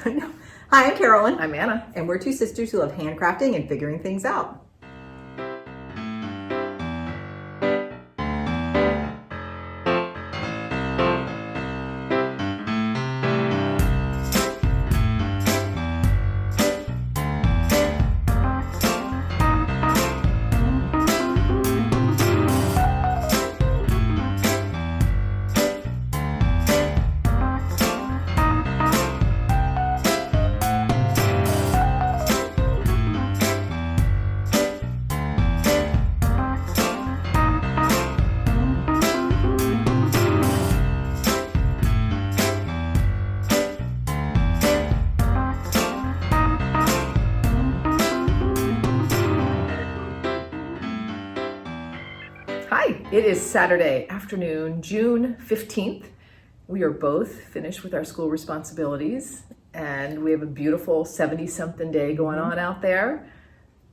Hi, I'm Carolyn. I'm Anna. And we're two sisters who love handcrafting and figuring things out. Hi, it is Saturday afternoon, June 15th. We are both finished with our school responsibilities and we have a beautiful 70-something day going on out there.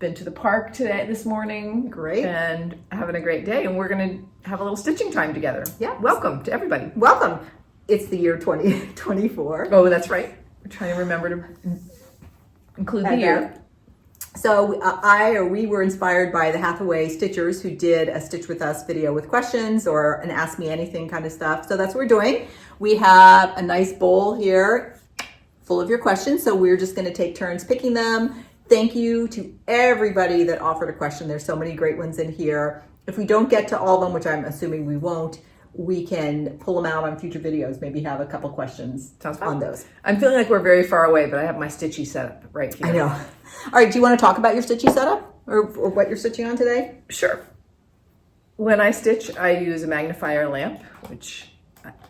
Been to the park this morning. Great. And having a great day, and we're going to have a little stitching time together. Yeah. Welcome to everybody. Welcome. It's the year 2024. Oh, that's right. We're trying to remember to include the year. So we were inspired by the Hathaway Stitchers who did a Stitch With Us video with questions or an Ask Me Anything kind of stuff. So that's what we're doing. We have a nice bowl here full of your questions. So we're just going to take turns picking them. Thank you to everybody that offered a question. There's so many great ones in here. If we don't get to all of them, which I'm assuming we won't, we can pull them out on future videos, maybe have a couple questions on those. I'm feeling like we're very far away, but I have my stitchy setup right here. I know. All right, do you want to talk about your stitchy setup or what you're stitching on today? Sure. When I stitch, I use a magnifier lamp, which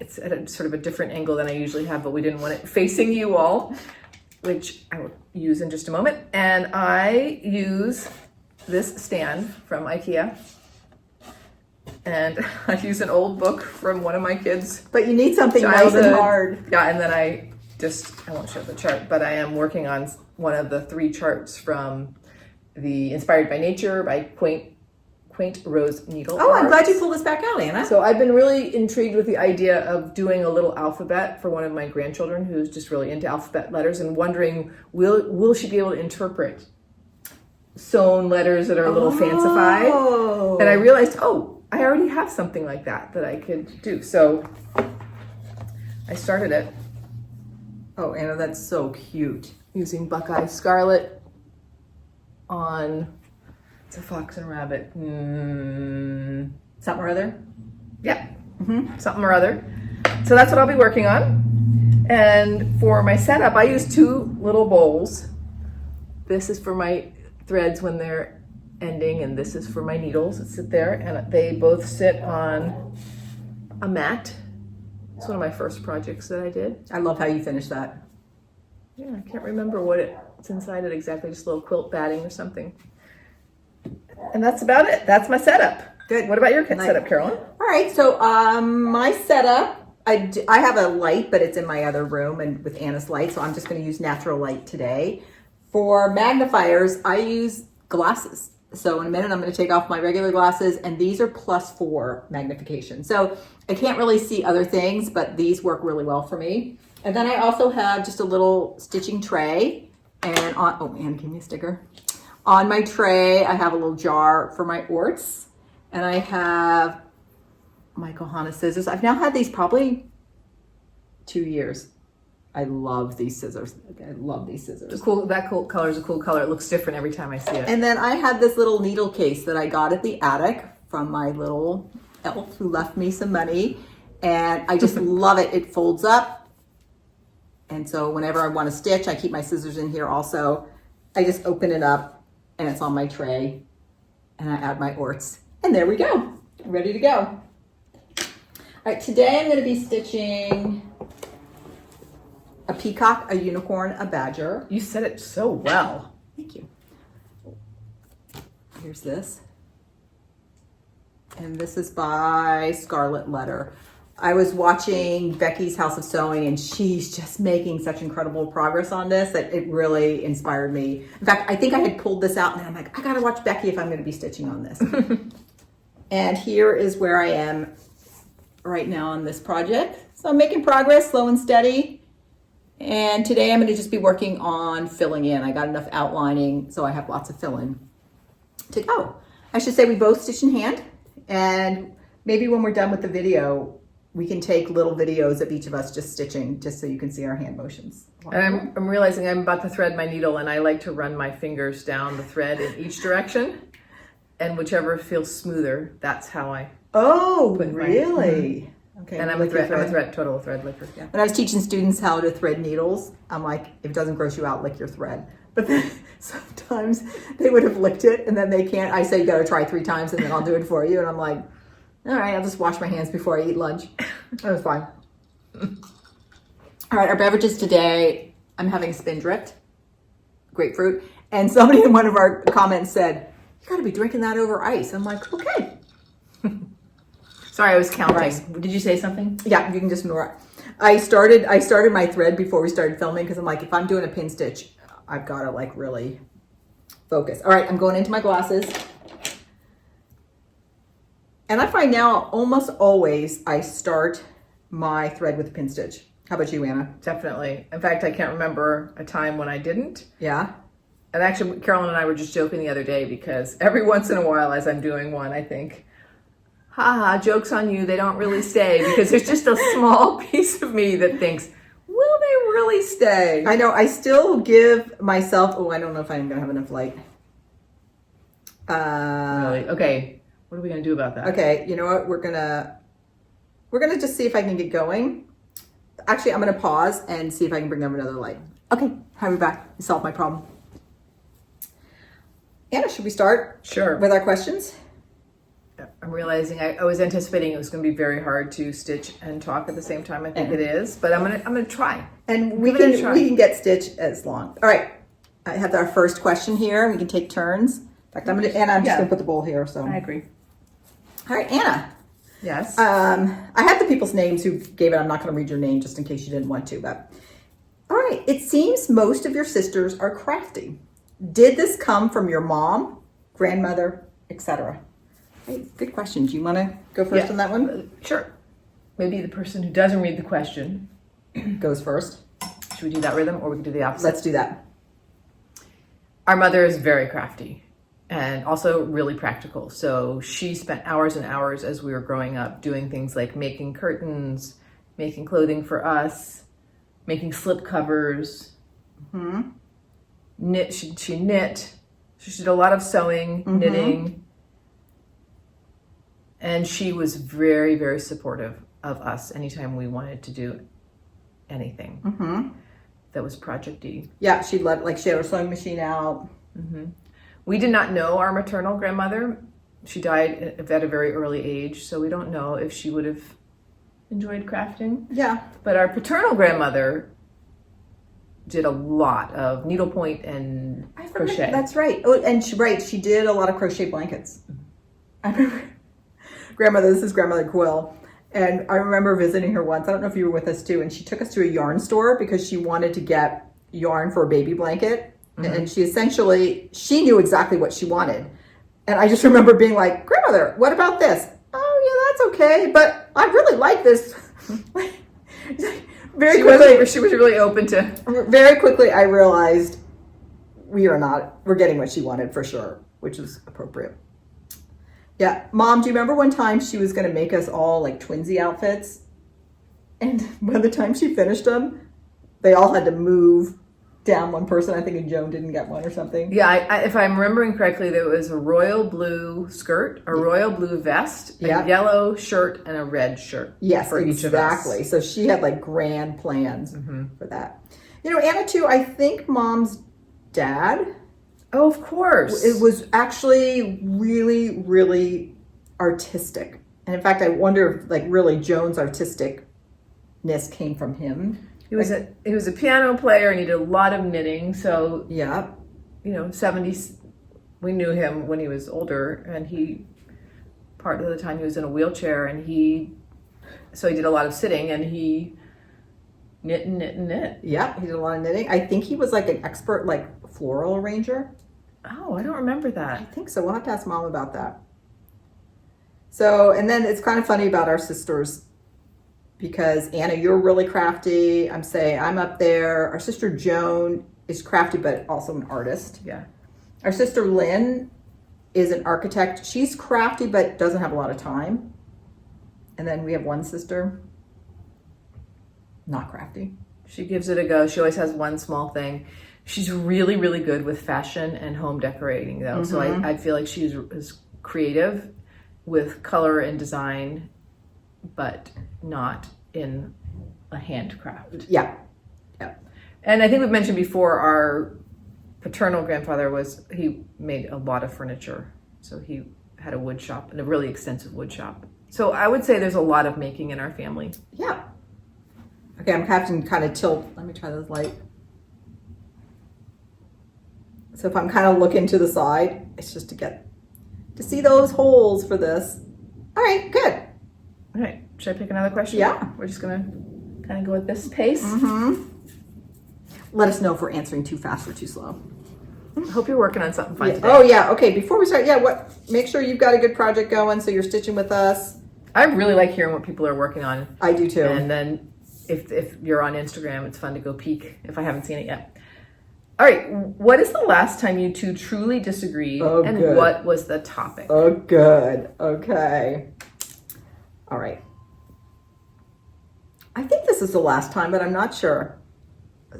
it's at a sort of a different angle than I usually have, but we didn't want it facing you all, which I will use in just a moment. And I use this stand from IKEA. And I use an old book from one of my kids. But you need something nice and hard. Yeah, and then I won't show the chart, but I am working on one of the 3 charts from the Inspired by Nature by Quaint Rose Needle. Oh, I'm glad you pulled this back out, Anna. So I've been really intrigued with the idea of doing a little alphabet for one of my grandchildren who's just really into alphabet letters and wondering, will she be able to interpret sewn letters that are a little fancified? And I realized, I already have something like that I could do. So I started it. Oh, Anna, that's so cute. Using Buckeye Scarlet on, it's a fox and rabbit. Something or other? Yeah, something or other. So that's what I'll be working on. And for my setup, I use 2 little bowls. This is for my threads when they're ending, and this is for my needles that sit there, and they both sit on a mat. It's one of my first projects that I did. I love how you finished that. Yeah, I can't remember what it's inside it exactly, just a little quilt batting or something. And that's about it. That's my setup. Good. What about your setup, Carolyn? All right, so my setup, I have a light, but it's in my other room and with Anna's light, so I'm just going to use natural light today. For magnifiers, I use glasses. So in a minute, I'm going to take off my regular glasses, and these are +4 magnification. So I can't really see other things, but these work really well for me. And then I also have just a little stitching tray, and Anne, give me a sticker. On my tray, I have a little jar for my orts, and I have my Kohana scissors. I've now had these probably 2 years. I love these scissors. I love these scissors. That color is a cool color. It looks different every time I see it. And then I have this little needle case that I got at the attic from my little elf who left me some money. And I just love it. It folds up. And so whenever I want to stitch, I keep my scissors in here also. I just open it up and it's on my tray. And I add my orts. And there we go. Ready to go. All right, today I'm going to be stitching a peacock, a unicorn, a badger. You said it so well. Thank you. Here's this. And this is by Scarlet Letter. I was watching Becky's House of Sewing, and she's just making such incredible progress on this that it really inspired me. In fact, I think I had pulled this out and I'm like, I gotta watch Becky if I'm gonna be stitching on this. And here is where I am right now on this project. So I'm making progress, slow and steady. And today I'm going to just be working on filling in. I got enough outlining, so I have lots of fill-in to go. I should say we both stitch in hand, and maybe when we're done with the video, we can take little videos of each of us just stitching, just so you can see our hand motions. And I'm realizing I'm about to thread my needle, and I like to run my fingers down the thread in each direction, and whichever feels smoother, that's how I. Oh, really? Okay. And I'm a total thread licker. Yeah. When I was teaching students how to thread needles, I'm like, if it doesn't gross you out, lick your thread. But then sometimes they would have licked it, and then they can't. I say you got to try 3 times, and then I'll do it for you. And I'm like, all right, I'll just wash my hands before I eat lunch. That was fine. All right, our beverages today, I'm having Spindrift, grapefruit. And somebody in one of our comments said, you got to be drinking that over ice. I'm like, okay. Sorry, I was counting. Right. Did you say something? Yeah, you can just ignore it. I started my thread before we started filming because I'm like, if I'm doing a pin stitch, I've got to like really focus. All right, I'm going into my glasses. And I find now almost always I start my thread with a pin stitch. How about you, Anna? Definitely. In fact, I can't remember a time when I didn't. Yeah. And actually, Carolyn and I were just joking the other day because every once in a while as I'm doing one, I think, haha, joke's on you, they don't really stay, because there's just a small piece of me that thinks, will they really stay? I know, I still give myself, oh, I don't know if I'm gonna have enough light. Really? Okay, what are we gonna do about that? Okay, you know what, we're gonna just see if I can get going. Actually, I'm gonna pause and see if I can bring up another light. Okay, I'll be back. You solved my problem. Anna, should we start? Sure. With our questions? I'm realizing I was anticipating it was going to be very hard to stitch and talk at the same time. I think it is, but I'm gonna try. And we can get stitch as long. All right, I have our first question here. We can take turns. In fact, I'm just gonna put the bowl here. So I agree. All right, Anna. Yes. I have the people's names who gave it. I'm not going to read your name just in case you didn't want to. But all right, it seems most of your sisters are crafty. Did this come from your mom, grandmother, etc.? Hey, good question. Do you want to go first on that one? Sure. Maybe the person who doesn't read the question goes first. Should we do that rhythm, or we can do the opposite? Let's do that. Our mother is very crafty and also really practical. So she spent hours and hours as we were growing up doing things like making curtains, making clothing for us, making slip covers. Mm-hmm. Knit. She knit. She did a lot of sewing, knitting. And she was very, very supportive of us anytime we wanted to do anything that was project-y. Yeah, she had her sewing machine out. We did not know our maternal grandmother. She died at a very early age, so we don't know if she would have enjoyed crafting. Yeah. But our paternal grandmother did a lot of needlepoint and crochet. That's right. Oh, and she did a lot of crochet blankets. I remember this is Grandmother Quill. And I remember visiting her once. I don't know if you were with us too. And she took us to a yarn store because she wanted to get yarn for a baby blanket. And she knew exactly what she wanted. And I just remember being like, Grandmother, what about this? Oh, yeah, that's okay. But I really like this. She was really open to. Very quickly, I realized we're getting what she wanted for sure, which is appropriate. Yeah. Mom, do you remember one time she was going to make us all like twinsy outfits? And by the time she finished them, they all had to move down one person. I think and Joan didn't get one or something. Yeah, if I'm remembering correctly, there was a royal blue skirt, a royal blue vest, a yellow shirt, and a red shirt. Yes, for each of us. Exactly. So she had like grand plans for that. You know, Anna too, I think Mom's dad. Oh, of course. It was actually really, really artistic. And in fact, I wonder if like really Joan's artisticness came from him. He was a piano player and he did a lot of knitting. So yeah, 70s. We knew him when he was older, and he part of the time he was in a wheelchair, and he did a lot of sitting, and he knit and knit and knit. Yeah, he did a lot of knitting. I think he was like an expert like floral arranger. Oh, I don't remember that. I think so. We'll have to ask Mom about that. So, and then it's kind of funny about our sisters. because Anna, you're really crafty. I'm up there. Our sister Joan is crafty, but also an artist. Yeah. Our sister Lynn is an architect. She's crafty, but doesn't have a lot of time. And then we have one sister, not crafty. She gives it a go. She always has one small thing. She's really, really good with fashion and home decorating, though. So I feel like she's is creative with color and design, but not in a handcraft. Yeah. And I think we've mentioned before, our paternal grandfather he made a lot of furniture. So he had a wood shop, and a really extensive wood shop. So I would say there's a lot of making in our family. Yeah. Okay, I'm having to kind of tilt. Let me try this light. So if I'm kind of looking to the side, it's just to see those holes for this. All right, good. All right, should I pick another question? Yeah. We're just gonna kind of go at this pace. Let us know if we're answering too fast or too slow. I hope you're working on something fun today. Oh yeah, okay, before we start, make sure you've got a good project going so you're stitching with us. I really like hearing what people are working on. I do too. And then if you're on Instagram, it's fun to go peek if I haven't seen it yet. All right, what is the last time you two truly disagreed, and good. What was the topic? Oh, good. Okay. All right. I think this is the last time, but I'm not sure.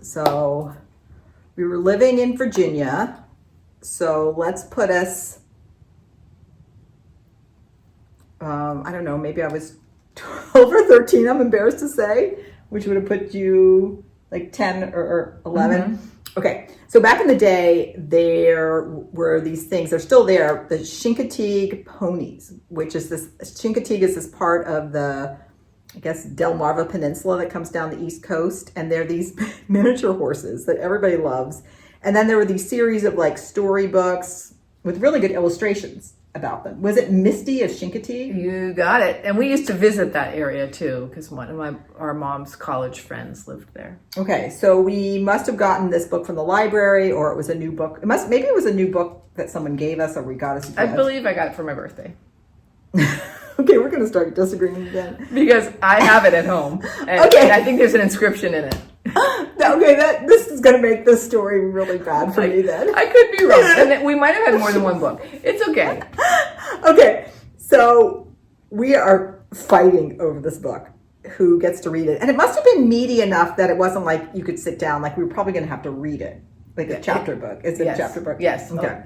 So we were living in Virginia. So let's put us, I don't know, maybe I was 12 or 13, I'm embarrassed to say, which would have put you like 10 or 11. Okay, so back in the day, there were these things, they're still there, the Chincoteague ponies, which is Chincoteague is this part of the, I guess, Delmarva Peninsula that comes down the East Coast, and they're these miniature horses that everybody loves. And then there were these series of like storybooks with really good illustrations about them. Was it Misty of Chincoteague? You got it. And we used to visit that area too, because one of our mom's college friends lived there. Okay, so we must have gotten this book from the library, or it was a new book. Maybe it was a new book that someone gave us, or we got as a gift. I believe I got it for my birthday. Okay, we're going to start disagreeing again. Because I have it at home. And, Okay. and I think there's an inscription in it. Okay, this is going to make this story really bad for me then. I could be wrong. And we might have had more than one book. It's okay. Okay, so we are fighting over this book. Who gets to read it? And it must have been meaty enough that it wasn't like you could sit down. Like we were probably going to have to read it, like a chapter book. Is it a chapter book? Yes. Okay.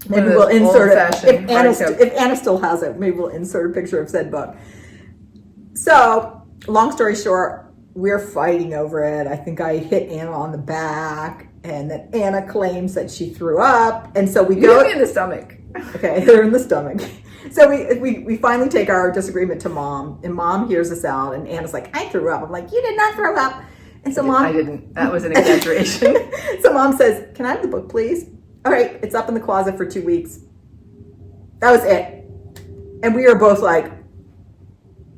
Maybe we'll insert it if Anna still has it. Maybe we'll insert a picture of said book. So, long story short, we're fighting over it. I think I hit Anna on the back, and then Anna claims that she threw up, and so we You go hit me in the stomach. Okay, they're in the stomach. So we finally take our disagreement to Mom, and Mom hears us out, and Anna's like, "I threw up." I'm like, "You did not throw up." And so Mom, I didn't. That was an exaggeration. So Mom says, "Can I have the book, please?" All right, it's up in the closet for 2 weeks. That was it. And we were both like,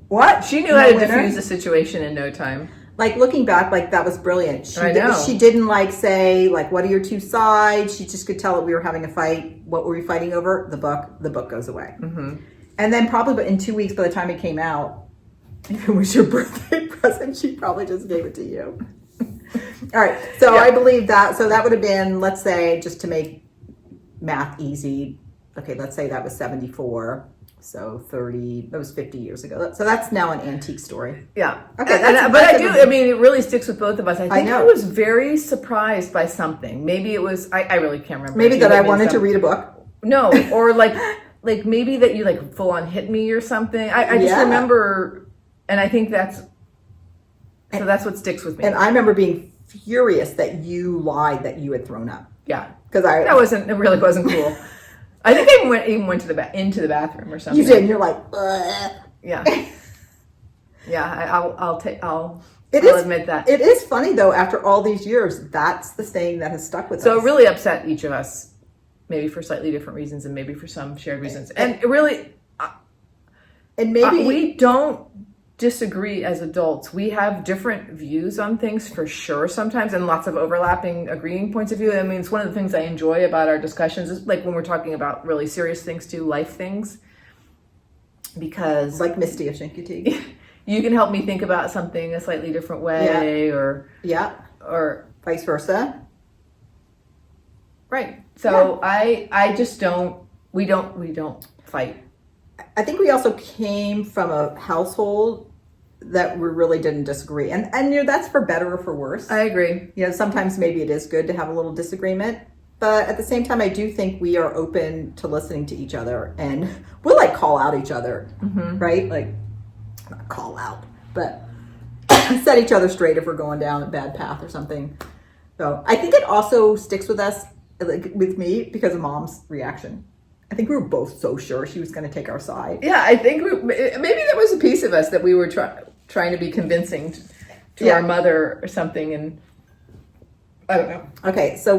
what? She knew how to diffuse the situation in no time. Like looking back, like that was brilliant. I know. She didn't like say like, what are your two sides? She just could tell that we were having a fight. What were we fighting over? The book. The book goes away. And then probably in 2 weeks, by the time it came out, if it was your birthday present, she probably just gave it to you. All right, so I believe that. So that would have been, let's say, just to make math easy. Okay, let's say that was 74. So 30, that was 50 years ago. So that's now an antique story. Yeah. Okay, but I mean, it really sticks with both of us. I think know. I was very surprised by something. Maybe it was, I really can't remember. Maybe that I wanted to read a book. No, or like maybe that you like full on hit me or something. I just remember, and I think that's what sticks with me. And I remember being furious that you lied that you had thrown up. Yeah, because it really wasn't cool. I think I even went to into the bathroom or something. You did. And you're like, ugh. Yeah, yeah. I'll admit that. It is funny though. After all these years, that's the saying that has stuck with us. So it really upset each of us, maybe for slightly different reasons, and maybe for some shared reasons. And it really, and maybe we don't disagree as adults. We have different views on things for sure sometimes, and lots of overlapping agreeing points of view. I mean, it's one of the things I enjoy about our discussions is like when we're talking about really serious things too, life things, because like Misty of Chincoteague. you can help me think about something a slightly different way, or vice versa. Right. So I just don't. We don't fight. I think we also came from a household that we really didn't disagree, and that's for better or for worse. I agree. Sometimes maybe it is good to have a little disagreement, but at the same time, I do think we are open to listening to each other, and we'll like call out each other, right? Like not call out, but set each other straight if we're going down a bad path or something. So I think it also sticks with us, like with me, because of Mom's reaction. I think we were both so sure she was going to take our side. Yeah, I think maybe there was a piece of us that we were trying to be convincing to our mother or something, and I don't know. Okay, so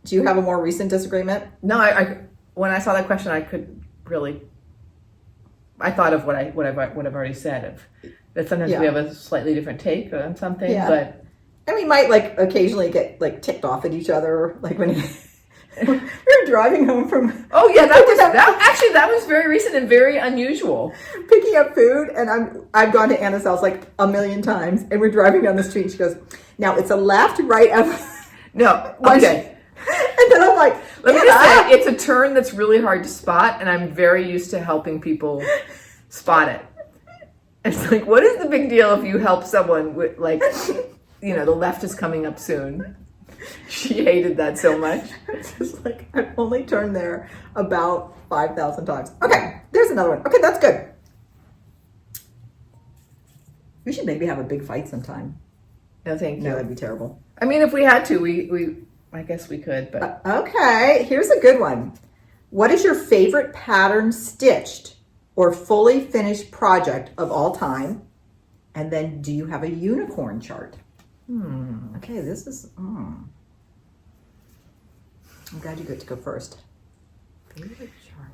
do you have a more recent disagreement? No, I when I saw that question, I thought of what I've already said, that sometimes we have a slightly different take on something, but. And we might like occasionally get like ticked off at each other, like when we were driving home from. Oh yeah, that was very recent and very unusual. Picking up food, and I've gone to Anna's house like a million times, and we're driving down the street. And she goes, "Now it's a left, right, up." No, okay. And then I'm like, let me just say, it's a turn that's really hard to spot, and I'm very used to helping people spot it. It's like, what is the big deal if you help someone with like. The left is coming up soon. She hated that so much. It's just like, I've only turned there about 5,000 times. Okay, there's another one. Okay, that's good. We should maybe have a big fight sometime. No, thank you. No, that'd be terrible. I mean, if we had to, I guess we could, but. Okay, here's a good one. What is your favorite pattern stitched or fully finished project of all time? And then do you have a unicorn chart? Okay, this is. I'm glad you get to go first. Favorite chart.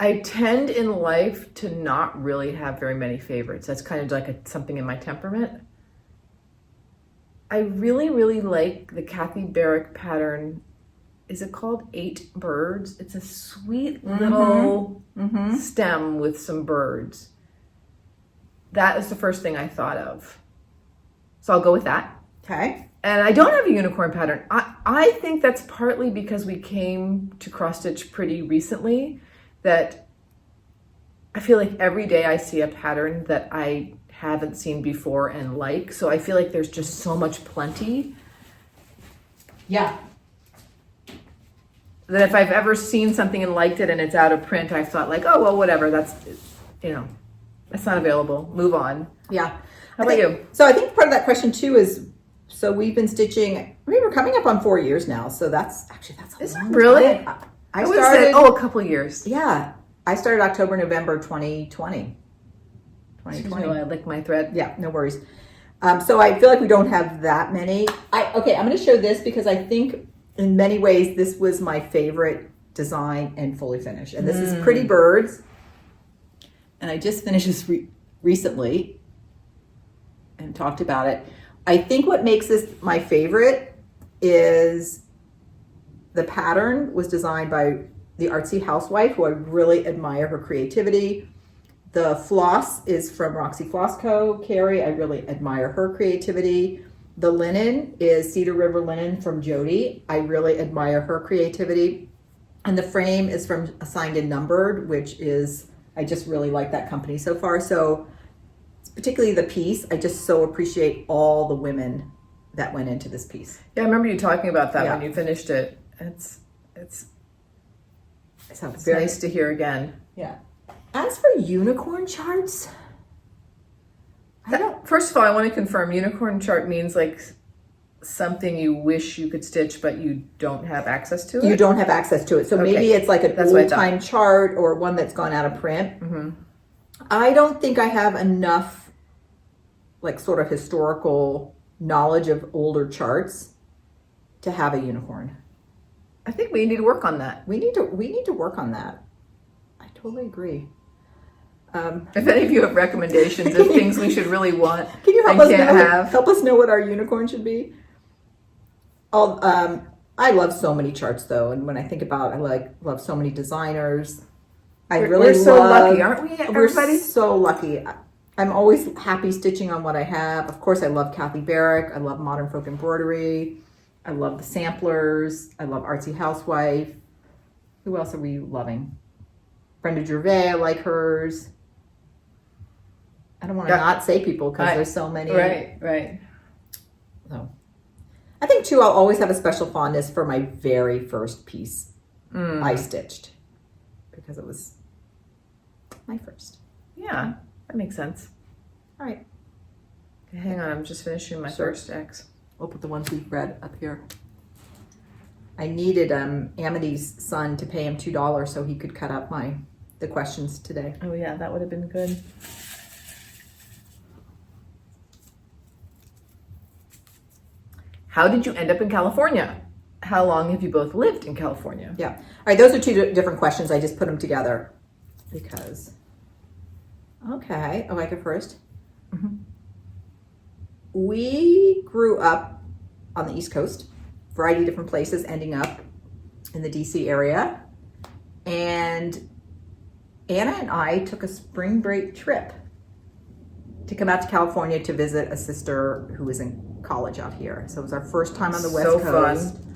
I tend in life to not really have very many favorites. That's kind of like something in my temperament. I really, really like the Kathy Barrick pattern. Is it called 8 Birds? It's a sweet little stem with some birds. That is the first thing I thought of. So I'll go with that. Okay. And I don't have a unicorn pattern. I think that's partly because we came to cross stitch pretty recently, that I feel like every day I see a pattern that I haven't seen before and like. So I feel like there's just so much plenty. Yeah. That if I've ever seen something and liked it and it's out of print, I've thought like, oh, well, whatever. That's not available. Move on. Yeah. How about you? So I think part of that question too is, so we've been stitching, we're coming up on 4 years now. So that's a long really? time. I started, a couple years. Yeah. I started October, November 2020. 2020. I licked my thread. Yeah, no worries. So I feel like we don't have that many. I'm going to show this because I think in many ways this was my favorite design and fully finished. And this is Pretty Birds. And I just finished this recently and talked about it. I think what makes this my favorite is the pattern was designed by the artsy housewife, who I really admire her creativity. The floss is from Roxy Floss Co. Carrie, I really admire her creativity. The linen is Cedar River Linen from Jody. I really admire her creativity. And the frame is from Assigned and Numbered, which is, I just really like that company so far. So particularly the piece, I just so appreciate all the women that went into this piece. Yeah, I remember you talking about that when you finished it. It's nice to hear again. Yeah. As for unicorn charts, first of all, I want to confirm unicorn chart means like something you wish you could stitch, but you don't have access to it? You don't have access to it. So maybe it's like an old-time chart or one that's gone out of print. Mm-hmm. I don't think I have enough like sort of historical knowledge of older charts to have a unicorn. I think we need to work on that. We need to work on that. I totally agree. If any of you have recommendations of things we should really want, can you help us know what our unicorn should be? I love so many charts though, and when I think about, love so many designers. We're so lucky, aren't we? Everybody? We're so lucky. I'm always happy stitching on what I have. Of course, I love Kathy Barrick. I love Modern Folk Embroidery. I love the Samplers. I love Artsy Housewife. Who else are we loving? Brenda Gervais, I like hers. I don't want to not say people because there's so many. Right. So, I think too, I'll always have a special fondness for my very first piece I stitched because it was my first. Yeah, that makes sense. All right. Okay, hang on, I'm just finishing my first X. We'll put the ones we've read up here. I needed Amity's son to pay him $2 so he could cut up the questions today. Oh yeah, that would have been good. How did you end up in California? How long have you both lived in California? Yeah. All right, those are two different questions. I just put them together because, okay, I go first. Mm-hmm. We grew up on the East Coast, variety of different places, ending up in the DC area. And Anna and I took a spring break trip to come out to California to visit a sister who was in college out here. So it was our first time on the West Coast. Fun.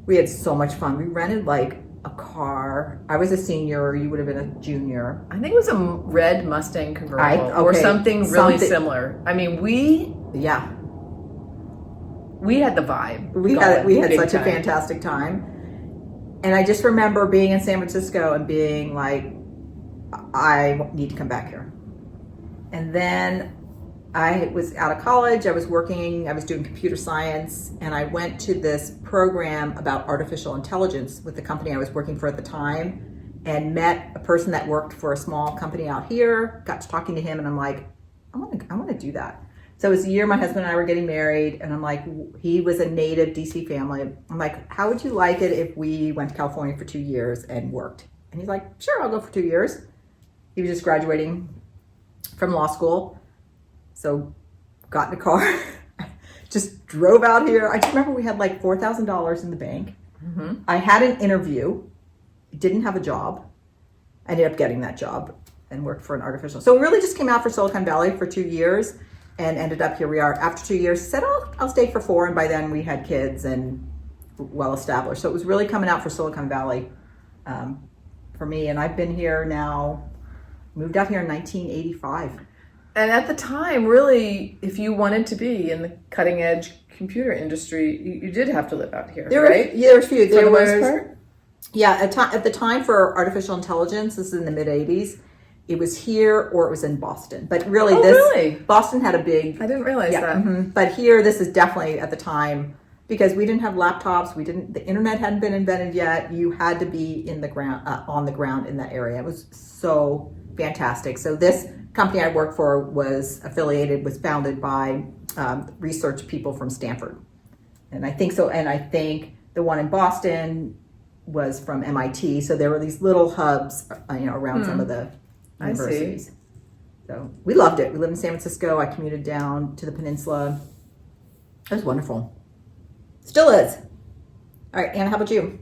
We had so much fun. We rented like a car. I was a senior, you would have been a junior. I think it was a red Mustang convertible or something really similar. I mean, we had the vibe. We had such a fantastic time. And I just remember being in San Francisco and being like, I need to come back here. And then I was out of college, I was doing computer science, and I went to this program about artificial intelligence with the company I was working for at the time, and met a person that worked for a small company out here, got to talking to him, and I'm like, I want to do that. So it was the year my husband and I were getting married, and I'm like, he was a native DC family. I'm like, how would you like it if we went to California for 2 years and worked? And he's like, sure, I'll go for 2 years. He was just graduating from law school. So got in a car, just drove out here. I just remember we had like $4,000 in the bank. Mm-hmm. I had an interview, didn't have a job. I ended up getting that job and worked for an artificial. So we really just came out for Silicon Valley for 2 years and ended up here we are. After 2 years, said, I'll stay for 4. And by then we had kids and well established. So it was really coming out for Silicon Valley for me. And I've been here now, moved out here in 1985. And at the time, really, if you wanted to be in the cutting edge computer industry, you did have to live out here, right? There were a few. For the most part? Yeah, at the time for artificial intelligence, this is in the mid 80s, it was here or it was in Boston. But really, Boston had a big... I didn't realize that. Mm-hmm. But here, this is definitely at the time, because we didn't have laptops, the internet hadn't been invented yet. You had to be on the ground in that area. It was so fantastic. So this company I worked for was founded by research people from Stanford. And I think so. And I think the one in Boston was from MIT. So there were these little hubs, around some of the universities. I see. So we loved it. We lived in San Francisco. I commuted down to the peninsula. It was wonderful. Still is. All right, Anna, how about you?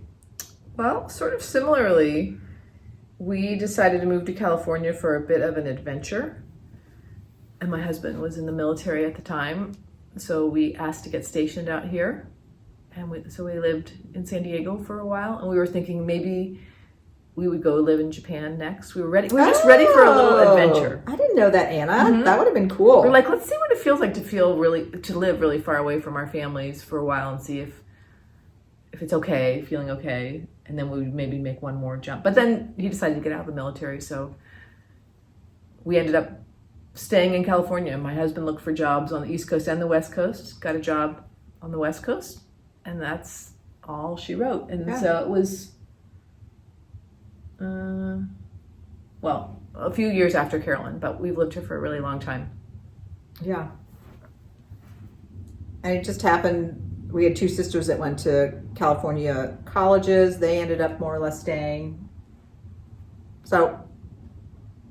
Well, sort of similarly, we decided to move to California for a bit of an adventure. And my husband was in the military at the time. So we asked to get stationed out here. And so we lived in San Diego for a while. And we were thinking maybe we would go live in Japan next. We were just ready for a little adventure. I didn't know that, Anna. Mm-hmm. That would have been cool. We're like, let's see what it feels like to live really far away from our families for a while and see if it's okay, feeling okay. And then we would maybe make one more jump. But then he decided to get out of the military. So we ended up staying in California. My husband looked for jobs on the East Coast and the West Coast, got a job on the West Coast. And that's all she wrote. And so it was, a few years after Carolyn, but we've lived here for a really long time. Yeah. And it just happened. We had 2 sisters that went to California colleges. They ended up more or less staying. So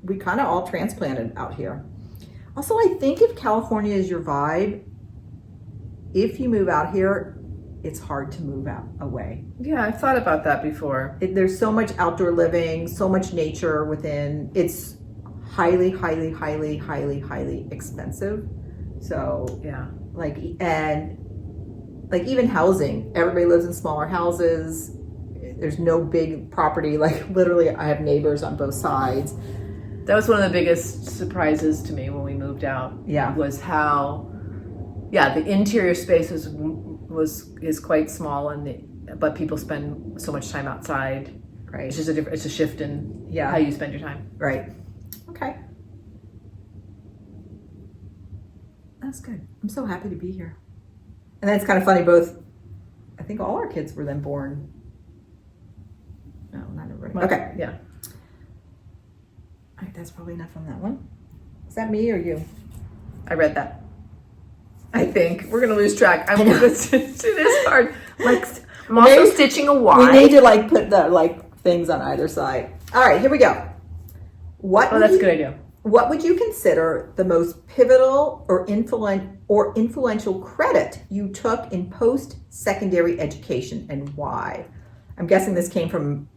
we kind of all transplanted out here. Also, I think if California is your vibe, if you move out here, it's hard to move out away. Yeah, I've thought about that before. There's so much outdoor living, so much nature within. It's highly, highly, highly, highly, highly expensive. So Yeah. like even housing, everybody lives in smaller houses. There's no big property. Like literally I have neighbors on both sides. That was one of the biggest surprises to me when we moved out. Yeah. Was how, the interior space is quite small, but people spend so much time outside. Right. It's just it's a shift in how you spend your time. Right. Okay. That's good. I'm so happy to be here. And then it's kind of funny, I think all our kids were then born. No, not everybody. Okay. Yeah. All right, that's probably enough on that one. Is that me or you? I read that. I think we're gonna lose track. It is hard. Like I'm also stitching a Y. We need to like put the things on either side. All right, here we go. That's a good idea. What would you consider the most pivotal or influential credit you took in post-secondary education, and why? I'm guessing this came from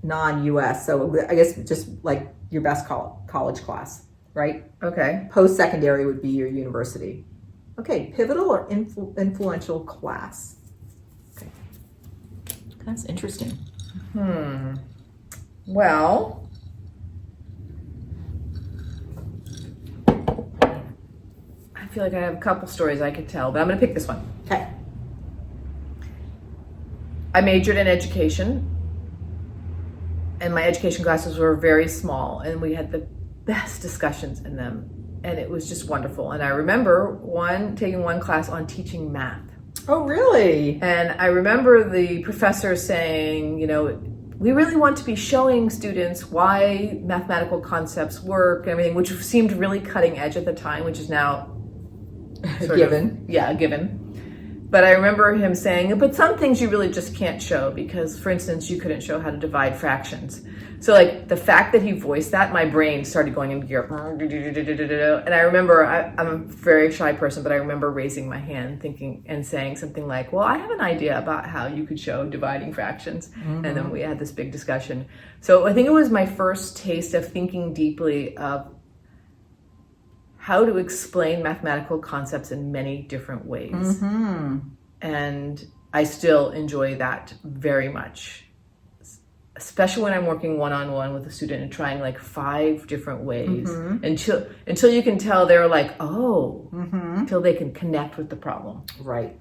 non-US, so I guess just like your best college class, right? Okay. Post-secondary would be your university. Okay, pivotal or influential class. Okay, that's interesting. Well, I feel like I have a couple stories I could tell, but I'm going to pick this one. Okay. I majored in education, and my education classes were very small, and we had the best discussions in them, and it was just wonderful. And I remember taking one class on teaching math. Oh, really? And I remember the professor saying, we really want to be showing students why mathematical concepts work and everything, which seemed really cutting edge at the time, which is now given. A given. But I remember him saying, but some things you really just can't show because, for instance, you couldn't show how to divide fractions. So like the fact that he voiced that, my brain started going into gear. And I remember, I'm a very shy person, but I remember raising my hand thinking and saying something like, well, I have an idea about how you could show dividing fractions. Mm-hmm. And then we had this big discussion. So I think it was my first taste of thinking deeply of how to explain mathematical concepts in many different ways. Mm-hmm. And I still enjoy that very much, especially when I'm working one-on-one with a student and trying like 5 different ways until you can tell they're like, until they can connect with the problem. Right.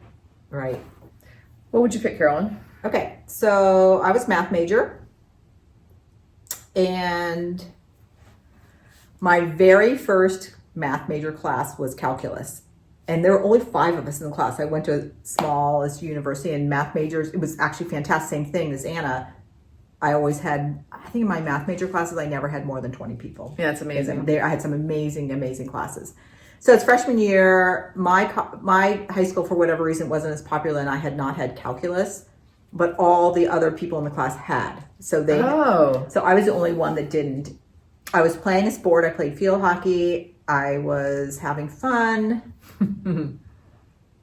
What would you pick, Carolyn? Okay, so I was math major, and my very first math major class was calculus, and there were only 5 of us in the class. I went to a smallest university, and math majors, it was actually fantastic. Same thing as Anna. I think in my math major classes, I never had more than 20 people. Yeah, it's amazing. I had some amazing classes. So it's freshman year. My high school, for whatever reason, wasn't as popular, and I had not had calculus, but all the other people in the class had. So I was the only one that didn't. I was playing a sport. I played field hockey. I was having fun.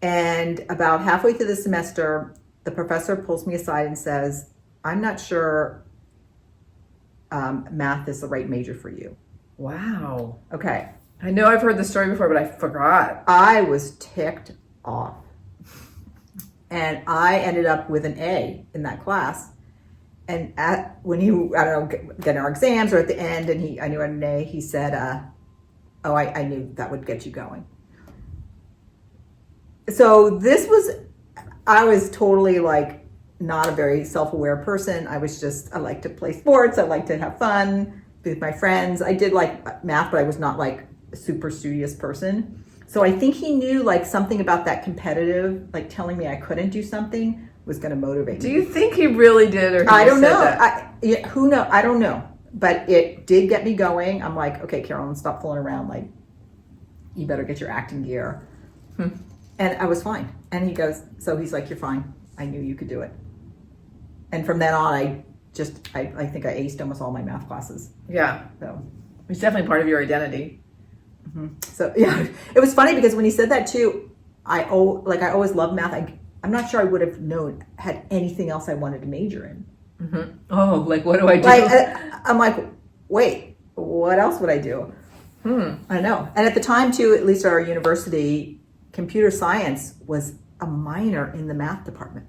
And about halfway through the semester, the professor pulls me aside and says, I'm not sure math is the right major for you. Wow. Okay. I know I've heard this story before, but I forgot. I was ticked off. And I ended up with an A in that class. And get our exams or at the end, and I knew I had an A, he said, I knew that would get you going. So I was totally like not a very self-aware person. I like to play sports. I like to have fun with my friends. I did like math, but I was not like a super studious person. So I think he knew like something about that competitive, like telling me I couldn't do something was going to motivate me. Do you think he really did, or I don't know. Who knows? I don't know. But it did get me going. I'm like, okay, Carolyn, stop fooling around. Like, you better get your acting gear. And I was fine. And he's like, you're fine. I knew you could do it. And from then on, I think I aced almost all my math classes. Yeah. So it's definitely part of your identity. Mm-hmm. So yeah, it was funny because when he said that too, I always loved math. I'm not sure I would have had anything else I wanted to major in. Mm-hmm. Oh, like what do I do? Like I'm like, wait, what else would I do? I know. And at the time too, at least at our university, computer science was a minor in the math department.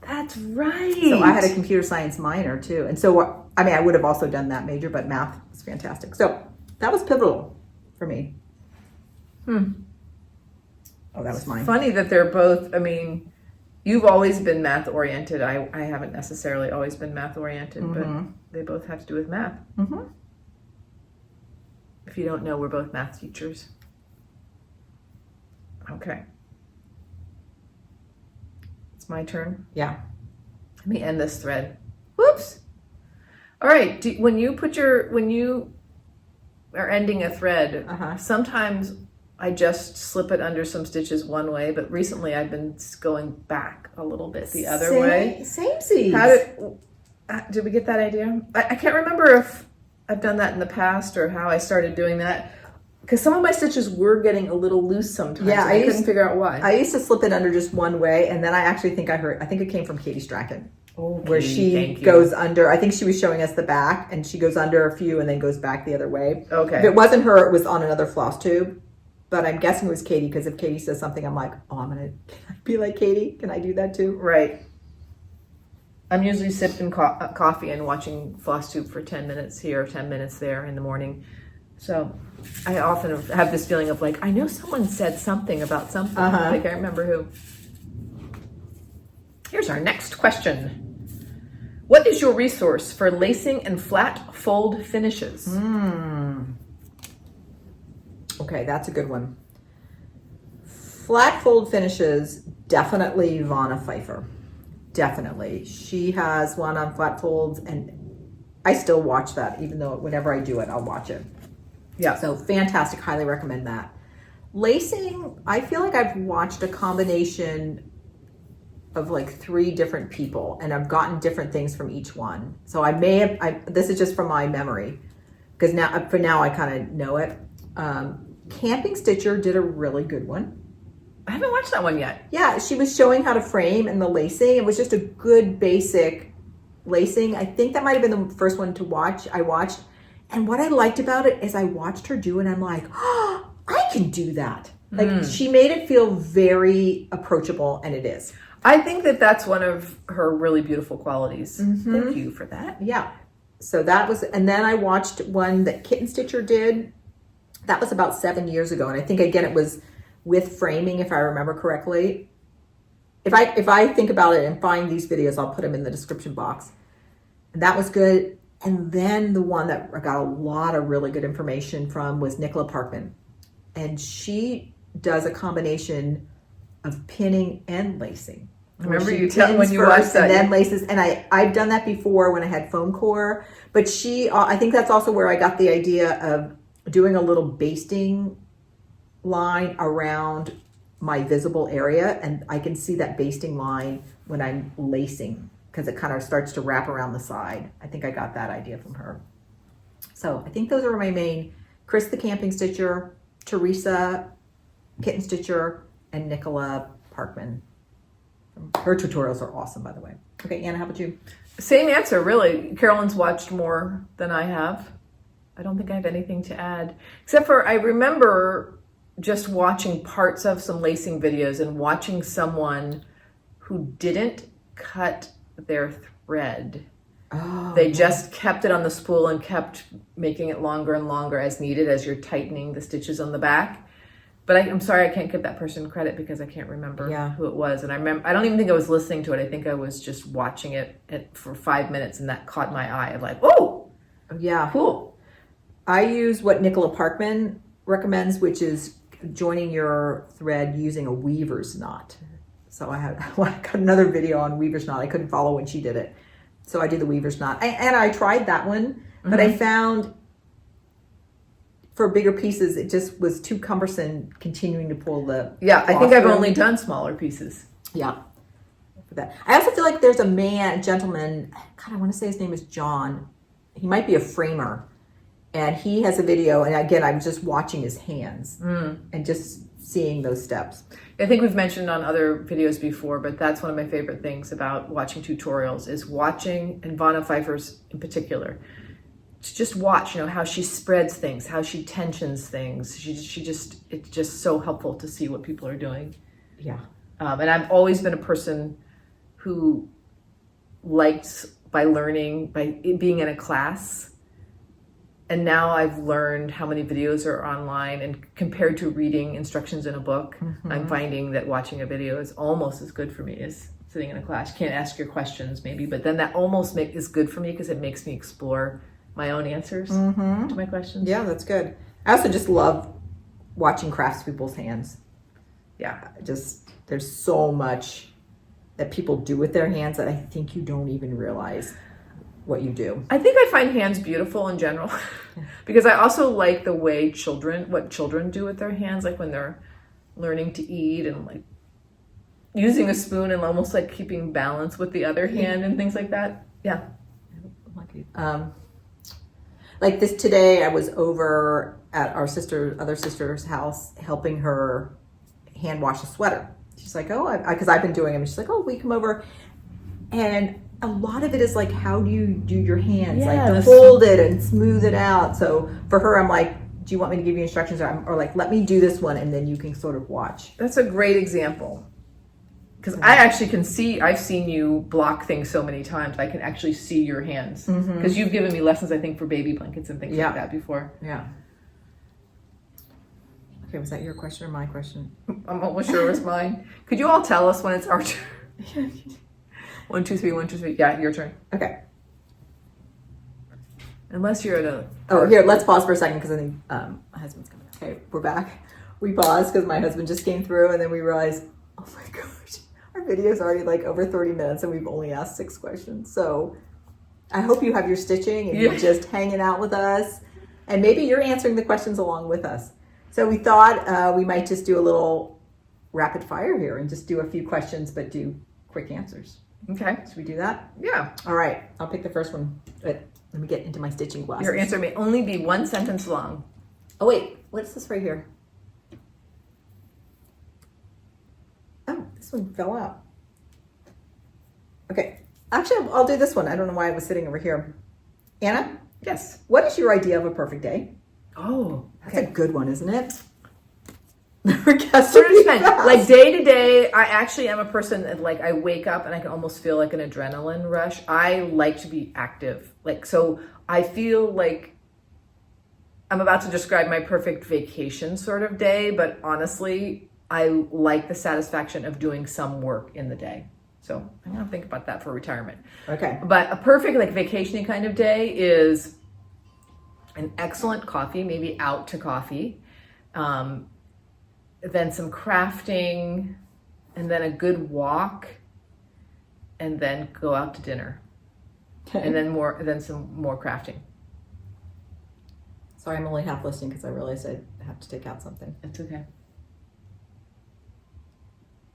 That's right. So I had a computer science minor too. And so, I mean, I would have also done that major, but math was fantastic. So that was pivotal for me. Oh, that was mine. Funny that they're both, I mean, you've always been math oriented. I haven't necessarily always been math oriented, but they both have to do with math. If you don't know, we're both math teachers. Okay. It's my turn. Yeah. Let me end this thread. Whoops. All right. When you are ending a thread, sometimes I just slip it under some stitches one way, but recently I've been going back a little bit the other way. Same seeds. Did we get that idea? I can't remember if I've done that in the past or how I started doing that. Because some of my stitches were getting a little loose sometimes. Yeah, I couldn't figure out why. I used to slip it under just one way, and then I actually think I think it came from Katie Strachan. Where she goes under, I think she was showing us the back, and she goes under a few and then goes back the other way. Okay. If it wasn't her, it was on another floss tube. But I'm guessing it was Katie, because if Katie says something, I'm like, oh, can I be like Katie? Can I do that too? Right. I'm usually sipping coffee and watching FlossTube for 10 minutes here, 10 minutes there in the morning. So I often have this feeling of like, I know someone said something about something. I can't remember who. Here's our next question. What is your resource for lacing and flat fold finishes? Okay, that's a good one. Flat fold finishes, definitely Vanna Pfeiffer. Definitely. She has one on flat folds, and I still watch that, even though whenever I do it, I'll watch it. Yeah. So fantastic. Highly recommend that. Lacing, I feel like I've watched a combination of like 3 different people, and I've gotten different things from each one. So I may have, this is just from my memory, because now I kind of know it. Camping Stitcher did a really good one. I haven't watched that one yet. Yeah, she was showing how to frame and the lacing. It was just a good basic lacing. I think that might have been the first one I watched. And what I liked about it is I watched her do it, and I'm like, oh, I can do that. Like, she made it feel very approachable, and it is. I think that that's one of her really beautiful qualities. Thank you for that. Yeah. So that was, and then I watched one that Kitten Stitcher did. That was about 7 years ago. And I think, again, it was with framing, if I remember correctly. If I think about it and find these videos, I'll put them in the description box. And that was good. And then the one that I got a lot of really good information from was Nicola Parkman. And she does a combination of pinning and lacing. I remember you telling when you watched that. And then laces. And I've done that before when I had foam core. But I think that's also where I got the idea of doing a little basting line around my visible area. And I can see that basting line when I'm lacing, because it kind of starts to wrap around the side. I think I got that idea from her. So I think those are my main: Chris the Camping Stitcher, Teresa Kitten Stitcher, and Nicola Parkman. Her tutorials are awesome, by the way. Okay, Anna, how about you? Same answer, really. Carolyn's watched more than I have. I don't think I have anything to add, except for I remember just watching parts of some lacing videos and watching someone who didn't cut their thread. They just kept it on the spool and kept making it longer and longer as needed as you're tightening the stitches on the back. But I'm sorry, I can't give that person credit because I can't remember who it was. And I don't even think I was listening to it. I think I was just watching it for 5 minutes, and that caught my eye. I'm like, oh, yeah, cool. I use what Nicola Parkman recommends, which is joining your thread using a weaver's knot. So I got another video on weaver's knot. I couldn't follow when she did it. So I did the weaver's knot. And I tried that one, but I found for bigger pieces, it just was too cumbersome continuing to pull the I think I've only done smaller pieces. Yeah. For that. I also feel like there's a gentleman, God, I want to say his name is John. He might be a framer. And he has a video, and again, I'm just watching his hands and just seeing those steps. I think we've mentioned on other videos before, but that's one of my favorite things about watching tutorials is watching, and Vanna Pfeiffer's in particular, to just watch, how she spreads things, how she tensions things. It's just so helpful to see what people are doing. Yeah. And I've always been a person who liked by learning, by being in a class. And now I've learned how many videos are online, and compared to reading instructions in a book, I'm finding that watching a video is almost as good for me as sitting in a class. You can't ask your questions maybe, but then that almost is good for me because it makes me explore my own answers to my questions. Yeah, that's good. I also just love watching craftspeople's hands. Yeah. There's so much that people do with their hands that I think you don't even realize what you do. I think I find hands beautiful in general because I also like the way what children do with their hands, like when they're learning to eat and like using a spoon and almost like keeping balance with the other hand and things like that. Yeah. Like this today, I was over at our other sister's house helping her hand wash a sweater. She's like, oh, because I've been doing them. She's like, oh, we come over. And a lot of it is like, how do you do your hands? Like to fold it and smooth it out. So for her, I'm like, do you want me to give you instructions? Or like, let me do this one and then you can sort of watch. That's a great example. Because I actually can see, I've seen you block things so many times. I can actually see your hands. Because you've given me lessons, I think, for baby blankets and things like that before. Yeah. Okay, was that your question or my question? I'm almost sure it was mine. Could you all tell us when it's our turn? 1, 2, 3, 1, 2, 3. Yeah, your turn. Okay. Unless you're at a... Oh, here, let's pause for a second because I think my husband's coming. Okay, we're back. We paused because my husband just came through and then we realized, oh my gosh, our video's already like over 30 minutes and we've only asked 6 questions. So I hope you have your stitching and you're just hanging out with us. And maybe you're answering the questions along with us. So we thought we might just do a little rapid fire here and just do a few questions, but do quick answers. Okay. Should we do that? Yeah. All right. I'll pick the first one. Let me get into my stitching glasses. Your answer may only be 1 sentence long. Oh, wait. What's this right here? Oh, this one fell out. Okay. Actually, I'll do this one. I don't know why I was sitting over here. Anna? Yes. What is your idea of a perfect day? Oh, That's a good one, isn't it? Like day to day, I actually am a person that like I wake up and I can almost feel like an adrenaline rush. I like to be active. So I feel like I'm about to describe my perfect vacation sort of day, but honestly, I like the satisfaction of doing some work in the day. So I'm gonna think about that for retirement. Okay. But a perfect like vacation kind of day is an excellent coffee, maybe out to coffee, then some crafting, and then a good walk, and then go out to dinner, and then some more crafting. Sorry, I'm only half listening because I realized I have to take out something. It's okay.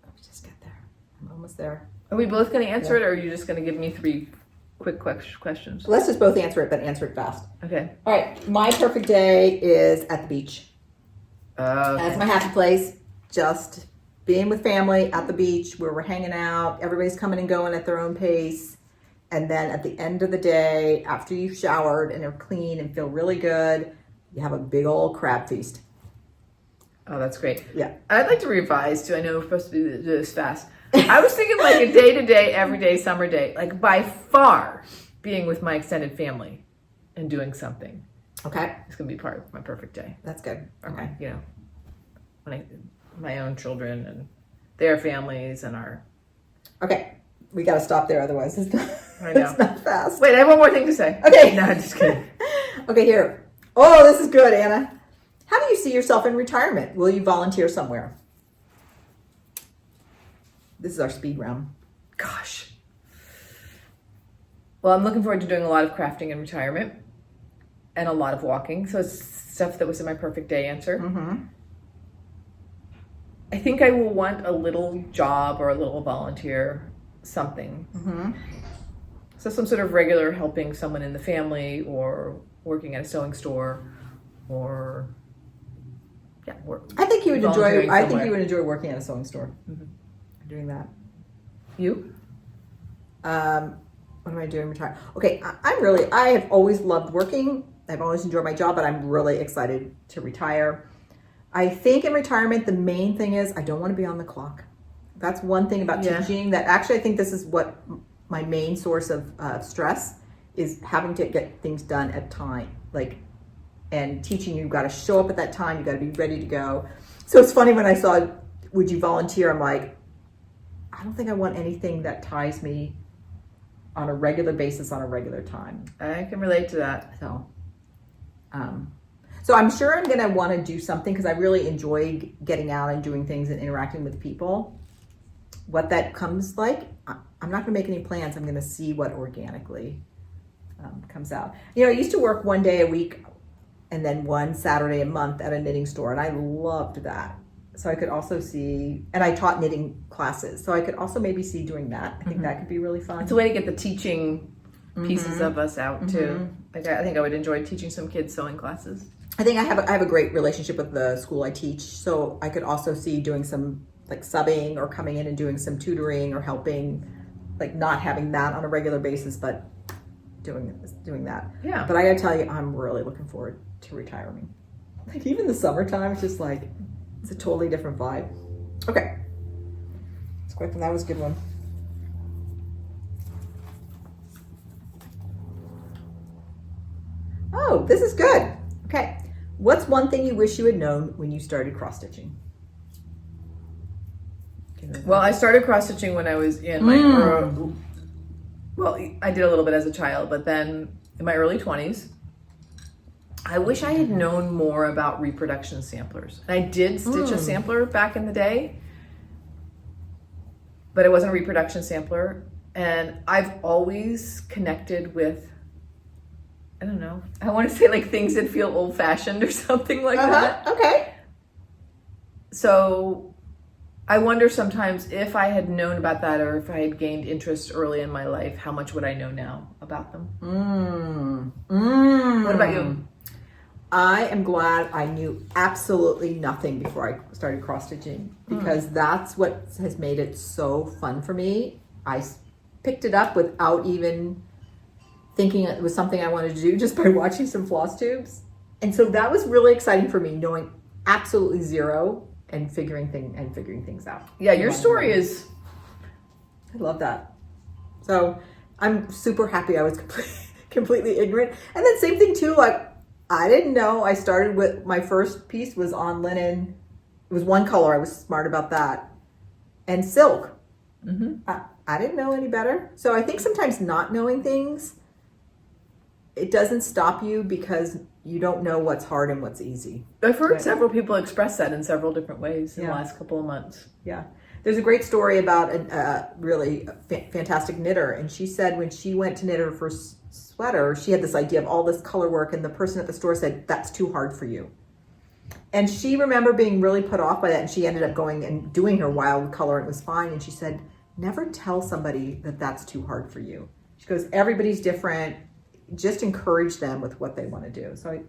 Let me just get there. I'm almost there. Are we both going to answer it, or are you just going to give me 3 quick questions? Let's just both answer it, but answer it fast. Okay. All right. My perfect day is at the beach. Okay. That's my happy place. Just being with family at the beach where we're hanging out. Everybody's coming and going at their own pace. And then at the end of the day, after you've showered and are clean and feel really good, you have a big old crab feast. Oh, that's great. Yeah. I'd like to revise too. I know we're supposed to do this fast. I was thinking like a day-to-day, everyday summer day. Like by far being with my extended family and doing something. Okay. It's going to be part of my perfect day. That's good. Okay. You know, my own children and their families and our... Okay. We got to stop there. Otherwise, it's not, I know. it's not fast. Wait, I have one more thing to say. Okay. No, I'm just kidding. Okay, here. Oh, this is good, Anna. How do you see yourself in retirement? Will you volunteer somewhere? This is our speed round. Gosh. Well, I'm looking forward to doing a lot of crafting in retirement and a lot of walking. So it's stuff that was in my perfect day answer. Mm-hmm. I think I will want a little job or a little volunteer something. Mm-hmm. So some sort of regular helping someone in the family or working at a sewing store or work. I think you would enjoy. Volunteering I think somewhere. you would enjoy working at a sewing store. Mhm. Doing that. You? what am I doing in retirement? Okay, I have always loved working. I've always enjoyed my job, but I'm really excited to retire. I think in retirement, the main thing is I don't want to be on the clock. That's one thing about teaching that actually I think this is what my main source of stress is, having to get things done at time. Like, and teaching, you've got to show up at that time. You've got to be ready to go. So it's funny when I saw, would you volunteer? I'm like, I don't think I want anything that ties me on a regular basis on a regular time. I can relate to that. So I'm sure I'm going to want to do something because I really enjoy getting out and doing things and interacting with people. What that comes like, I'm not going to make any plans. I'm going to see what organically comes out. You know, I used to work one day a week and then one Saturday a month at a knitting store, and I loved that. So I could also see, and I taught knitting classes, so I could also maybe see doing that. I think that could be really fun. It's a way to get the teaching pieces of us out too. Like, I think I would enjoy teaching some kids sewing classes. I think I have a great relationship with the school I teach, so I could also see doing some like subbing or coming in and doing some tutoring or helping, like not having that on a regular basis, but doing that. Yeah. But I gotta tell you, I'm really looking forward to retiring. Like even the summertime, it's just like, it's a totally different vibe. Okay. It's quick, and that was a good one. Oh, this is good. Okay. What's one thing you wish you had known when you started cross-stitching? Well, I started cross-stitching when I was in my well, I did a little bit as a child, but then in my early 20s, I wish I had known more about reproduction samplers. And I did stitch a sampler back in the day, but it wasn't a reproduction sampler. And I've always connected with, I don't know, I want to say like things that feel old-fashioned or something like that. Okay. So I wonder sometimes if I had known about that, or if I had gained interest early in my life, how much would I know now about them? What about you? I am glad I knew absolutely nothing before I started cross-stitching, because that's what has made it so fun for me. I picked it up without even thinking it was something I wanted to do, just by watching some floss tubes. And so that was really exciting for me, knowing absolutely zero and figuring things out. Yeah, your story is... I love that. So I'm super happy I was completely ignorant. And then same thing too, like I didn't know. I started with, my first piece was on linen. It was one color. I was smart about that. And silk. I didn't know any better. So I think sometimes not knowing things, it doesn't stop you because you don't know what's hard and what's easy. I've heard several people express that in several different ways in the last couple of months. Yeah. There's a great story about a really fantastic knitter. And she said when she went to knit her first sweater, she had this idea of all this color work, and the person at the store said, that's too hard for you. And she remembered being really put off by that, and she ended up going and doing her wild color, and it was fine. And she said, never tell somebody that that's too hard for you. She goes, everybody's different. Just encourage them with what they want to do. So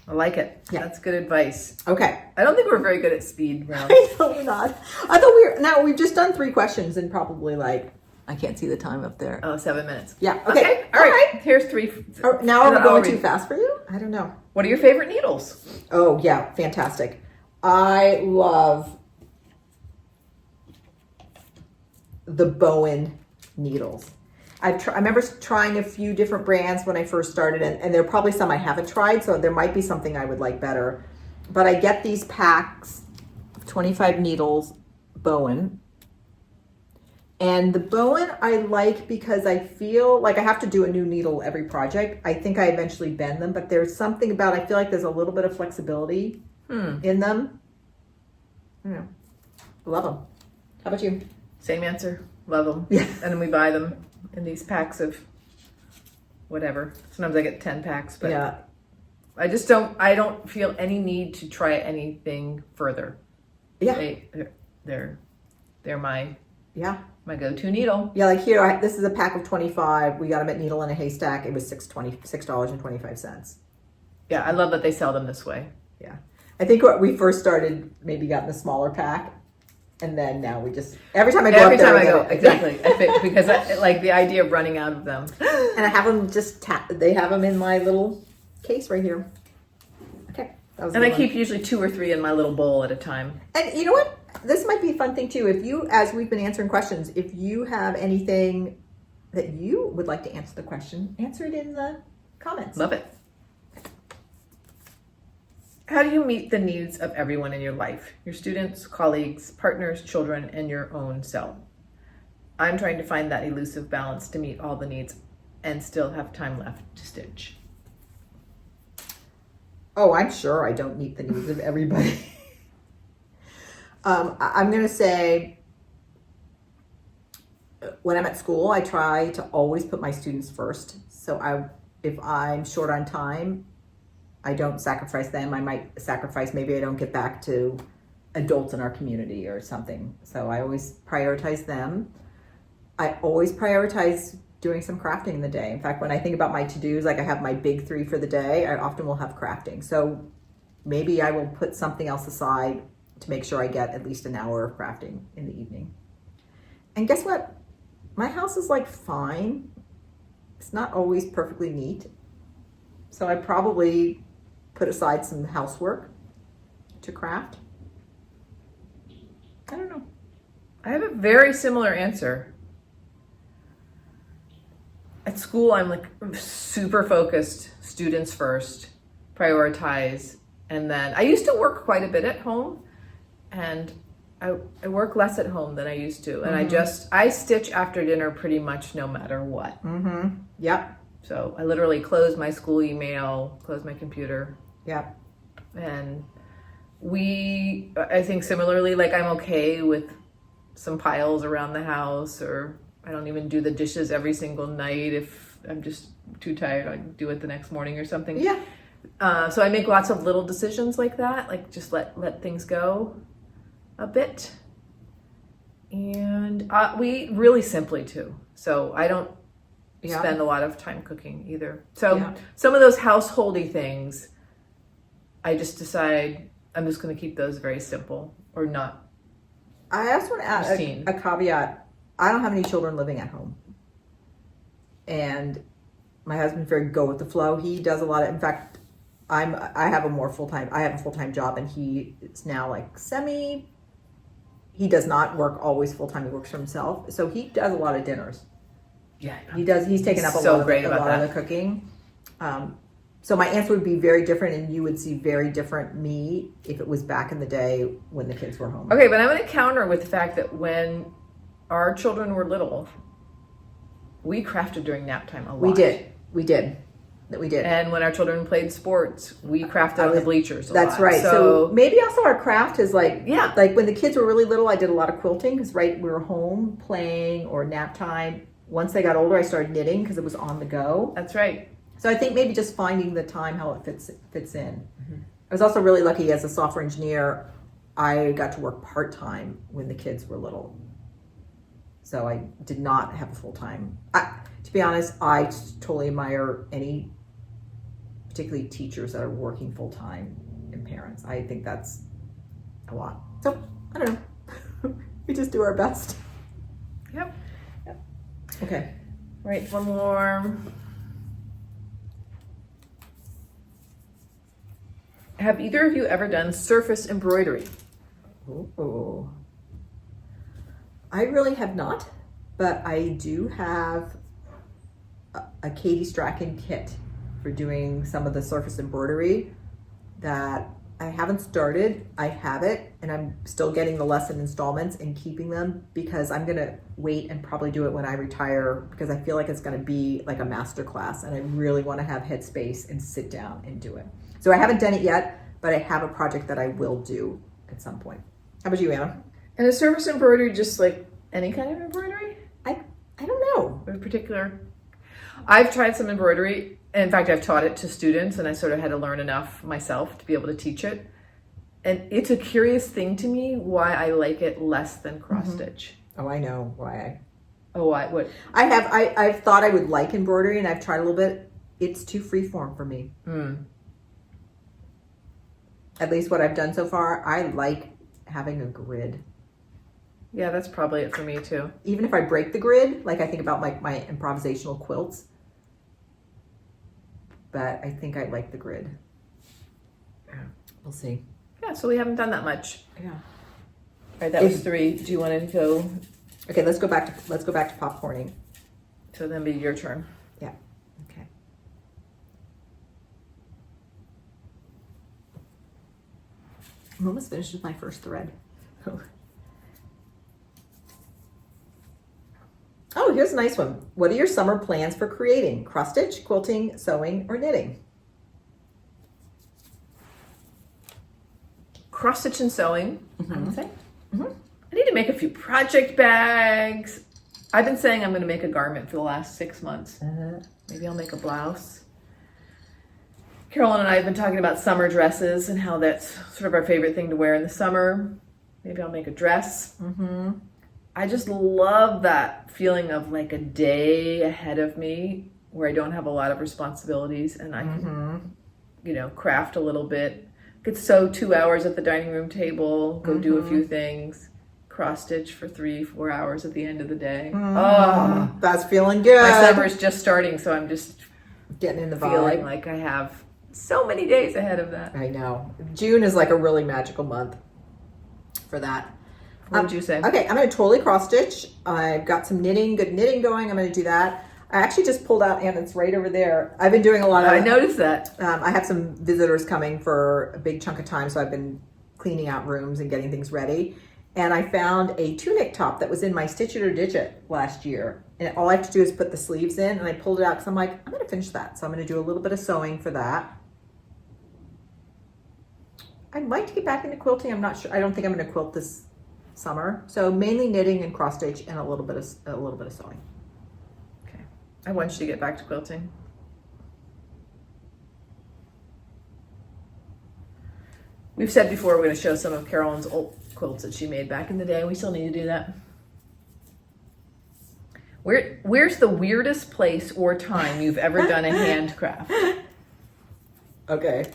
I like it. Yeah. That's good advice. Okay. I don't think we're very good at speed rounds. I know we're not. I thought we've just done 3 questions and probably like, I can't see the time up there. Oh, 7 minutes. Yeah. Okay. All right. Here's 3. Now are we going too fast for you? I don't know. What are your favorite needles? Oh yeah. Fantastic. I love the Bowen needles. I remember trying a few different brands when I first started, and there are probably some I haven't tried, so there might be something I would like better. But I get these packs of 25 needles, Bowen. And the Bowen I like because I feel like I have to do a new needle every project. I think I eventually bend them, but there's something about, I feel like there's a little bit of flexibility in them. I don't know. Love them. How about you? Same answer. Love them. Yeah. And then we buy them in these packs of whatever. Sometimes I get 10 packs, but yeah. I don't feel any need to try anything further. Yeah. They're my go-to needle. Yeah, like here, this is a pack of 25. We got them at Needle in a Haystack. It was $6.25. Yeah, I love that they sell them this way. Yeah. I think when we first started, maybe got in the smaller pack. And then now we just, every time I go Every up there, time I go, get it. exactly. I think because I like the idea of running out of them. And I have them just they have them in my little case right here. Okay. That was a And I good one. keep usually 2 or 3 in my little bowl at a time. And you know what? This might be a fun thing too. If you, as we've been answering questions, if you have anything that you would like to answer the question, answer it in the comments. Love it. How do you meet the needs of everyone in your life? Your students, colleagues, partners, children, and your own self. I'm trying to find that elusive balance to meet all the needs and still have time left to stitch. Oh, I'm sure I don't meet the needs of everybody. I'm going to say, when I'm at school, I try to always put my students first. So if I'm short on time, I don't sacrifice them. I might sacrifice, maybe I don't get back to adults in our community or something. So I always prioritize them. I always prioritize doing some crafting in the day. In fact, when I think about my to-dos, like I have my big 3 for the day, I often will have crafting. So maybe I will put something else aside to make sure I get at least an hour of crafting in the evening. And guess what? My house is like fine. It's not always perfectly neat. So I probably put aside some housework to craft. I don't know. I have a very similar answer. At school, I'm like super focused, students first, prioritize. And then I used to work quite a bit at home, and I work less at home than I used to. And I stitch after dinner pretty much no matter what. Mm-hmm. Yep. So I literally close my school email, close my computer. Yep. And I think similarly, like I'm okay with some piles around the house, or I don't even do the dishes every single night. If I'm just too tired, I do it the next morning or something. Yeah. So I make lots of little decisions like that, like just let things go a bit. And we really simply too. So I don't spend a lot of time cooking either. So some of those householdy things, I just decide I'm just going to keep those very simple or not. I also want to add a caveat. I don't have any children living at home. And my husband's very go with the flow. He does a lot of, in fact, I have a full-time job, and he is now like he does not work always full-time. He works for himself. So he does a lot of dinners. Yeah. He's taken up a lot of the cooking. So my answer would be very different, and you would see very different me if it was back in the day when the kids were home. Okay, but I'm going to counter with the fact that when our children were little, we crafted during nap time a lot. We did. And when our children played sports, we crafted on the bleachers a lot. That's right. So maybe also our craft is like when the kids were really little, I did a lot of quilting because we were home playing or nap time. Once they got older, I started knitting because it was on the go. That's right. So I think maybe just finding the time how it fits in. Mm-hmm. I was also really lucky as a software engineer. I got to work part-time when the kids were little. So I did not have a full-time. To be honest, I totally admire any, particularly teachers that are working full-time and parents. I think that's a lot. So I don't know. We just do our best. Yep. Okay. Right, one more. Have either of you ever done surface embroidery? Oh, I really have not, but I do have a Katie Strachan kit for doing some of the surface embroidery that I haven't started. I have it, and I'm still getting the lesson installments and keeping them because I'm gonna wait and probably do it when I retire because I feel like it's gonna be like a master class, and I really want to have headspace and sit down and do it. So I haven't done it yet, but I have a project that I will do at some point. How about you, Anna? And is surface embroidery just like any kind of embroidery? I don't know. In particular, I've tried some embroidery. In fact, I've taught it to students, and I sort of had to learn enough myself to be able to teach it. And it's a curious thing to me why I like it less than cross stitch. Oh, I know why. What? I've thought I would like embroidery, and I've tried a little bit. It's too freeform for me. At least what I've done so far. I like having a grid. Yeah, that's probably it for me too. Even if I break the grid, like I think about my improvisational quilts, but I think I like the grid. Yeah. We'll see. Yeah, so we haven't done that much. Yeah. All right, that was 3. Do you want to go? Okay, let's go back to popcorning. So then be your turn. Yeah. Okay. I'm almost finished with my first thread. Oh, here's a nice one. What are your summer plans for creating? Cross stitch, quilting, sewing, or knitting? Cross stitch and sewing, I would say. Mm-hmm. I need to make a few project bags. I've been saying I'm going to make a garment for the last 6 months. Maybe I'll make a blouse. Carolyn and I have been talking about summer dresses and how that's sort of our favorite thing to wear in the summer. Maybe I'll make a dress. Mm-hmm. I just love that feeling of like a day ahead of me where I don't have a lot of responsibilities and I can, craft a little bit. Could sew 2 hours at the dining room table, go do a few things, cross stitch for 3-4 hours at the end of the day. Oh, that's feeling good. my summer is just starting, so I'm just Getting in the feeling vibe. like I have so many days ahead of that. I know. June is like a really magical month for that. What would you say? Okay, I'm going to totally cross stitch. I've got some good knitting going. I'm going to do that. I actually just pulled out, and it's right over there. I've been doing a lot of... I noticed that. I have some visitors coming for a big chunk of time, so I've been cleaning out rooms and getting things ready. And I found a tunic top that was in my Stitch It or Ditch It last year. And all I have to do is put the sleeves in, and I pulled it out because I'm like, I'm going to finish that. So I'm going to do a little bit of sewing for that. I'd like to get back into quilting. I'm not sure. I don't think I'm going to quilt this summer. So mainly knitting and cross stitch and a little bit of sewing. Okay. I want you to get back to quilting. We've said before we're going to show some of Carolyn's old quilts that she made back in the day. We still need to do that. Where's the weirdest place or time you've ever done a handcraft? Okay.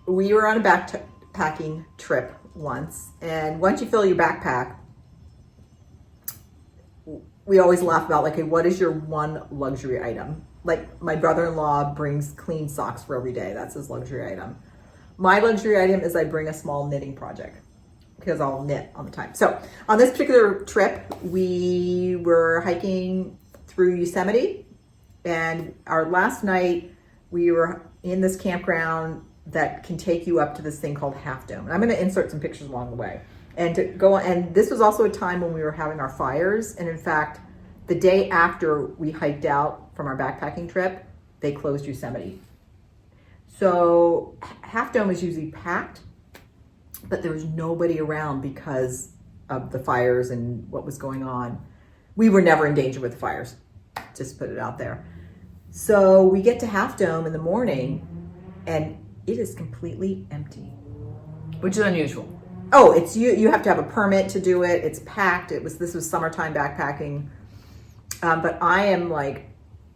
We were on a backpacking trip once, and once you fill your backpack, we always laugh about like, hey, what is your one luxury item? Like my brother-in-law brings clean socks for every day. That's his luxury item. My luxury item is I bring a small knitting project because I'll knit all the time. So on this particular trip, we were hiking through Yosemite, and our last night we were in this campground that can take you up to this thing called Half Dome. And I'm going to insert some pictures along the way. And to go on, and this was also a time when we were having our fires. And in fact, the day after we hiked out from our backpacking trip, they closed Yosemite. So Half Dome is usually packed, but there was nobody around because of the fires and what was going on. We were never in danger with the fires, just put it out there. So we get to Half Dome in the morning, and it is completely empty. Which is unusual. Oh, it's you have to have a permit to do it. It's packed. This was summertime backpacking. But I am like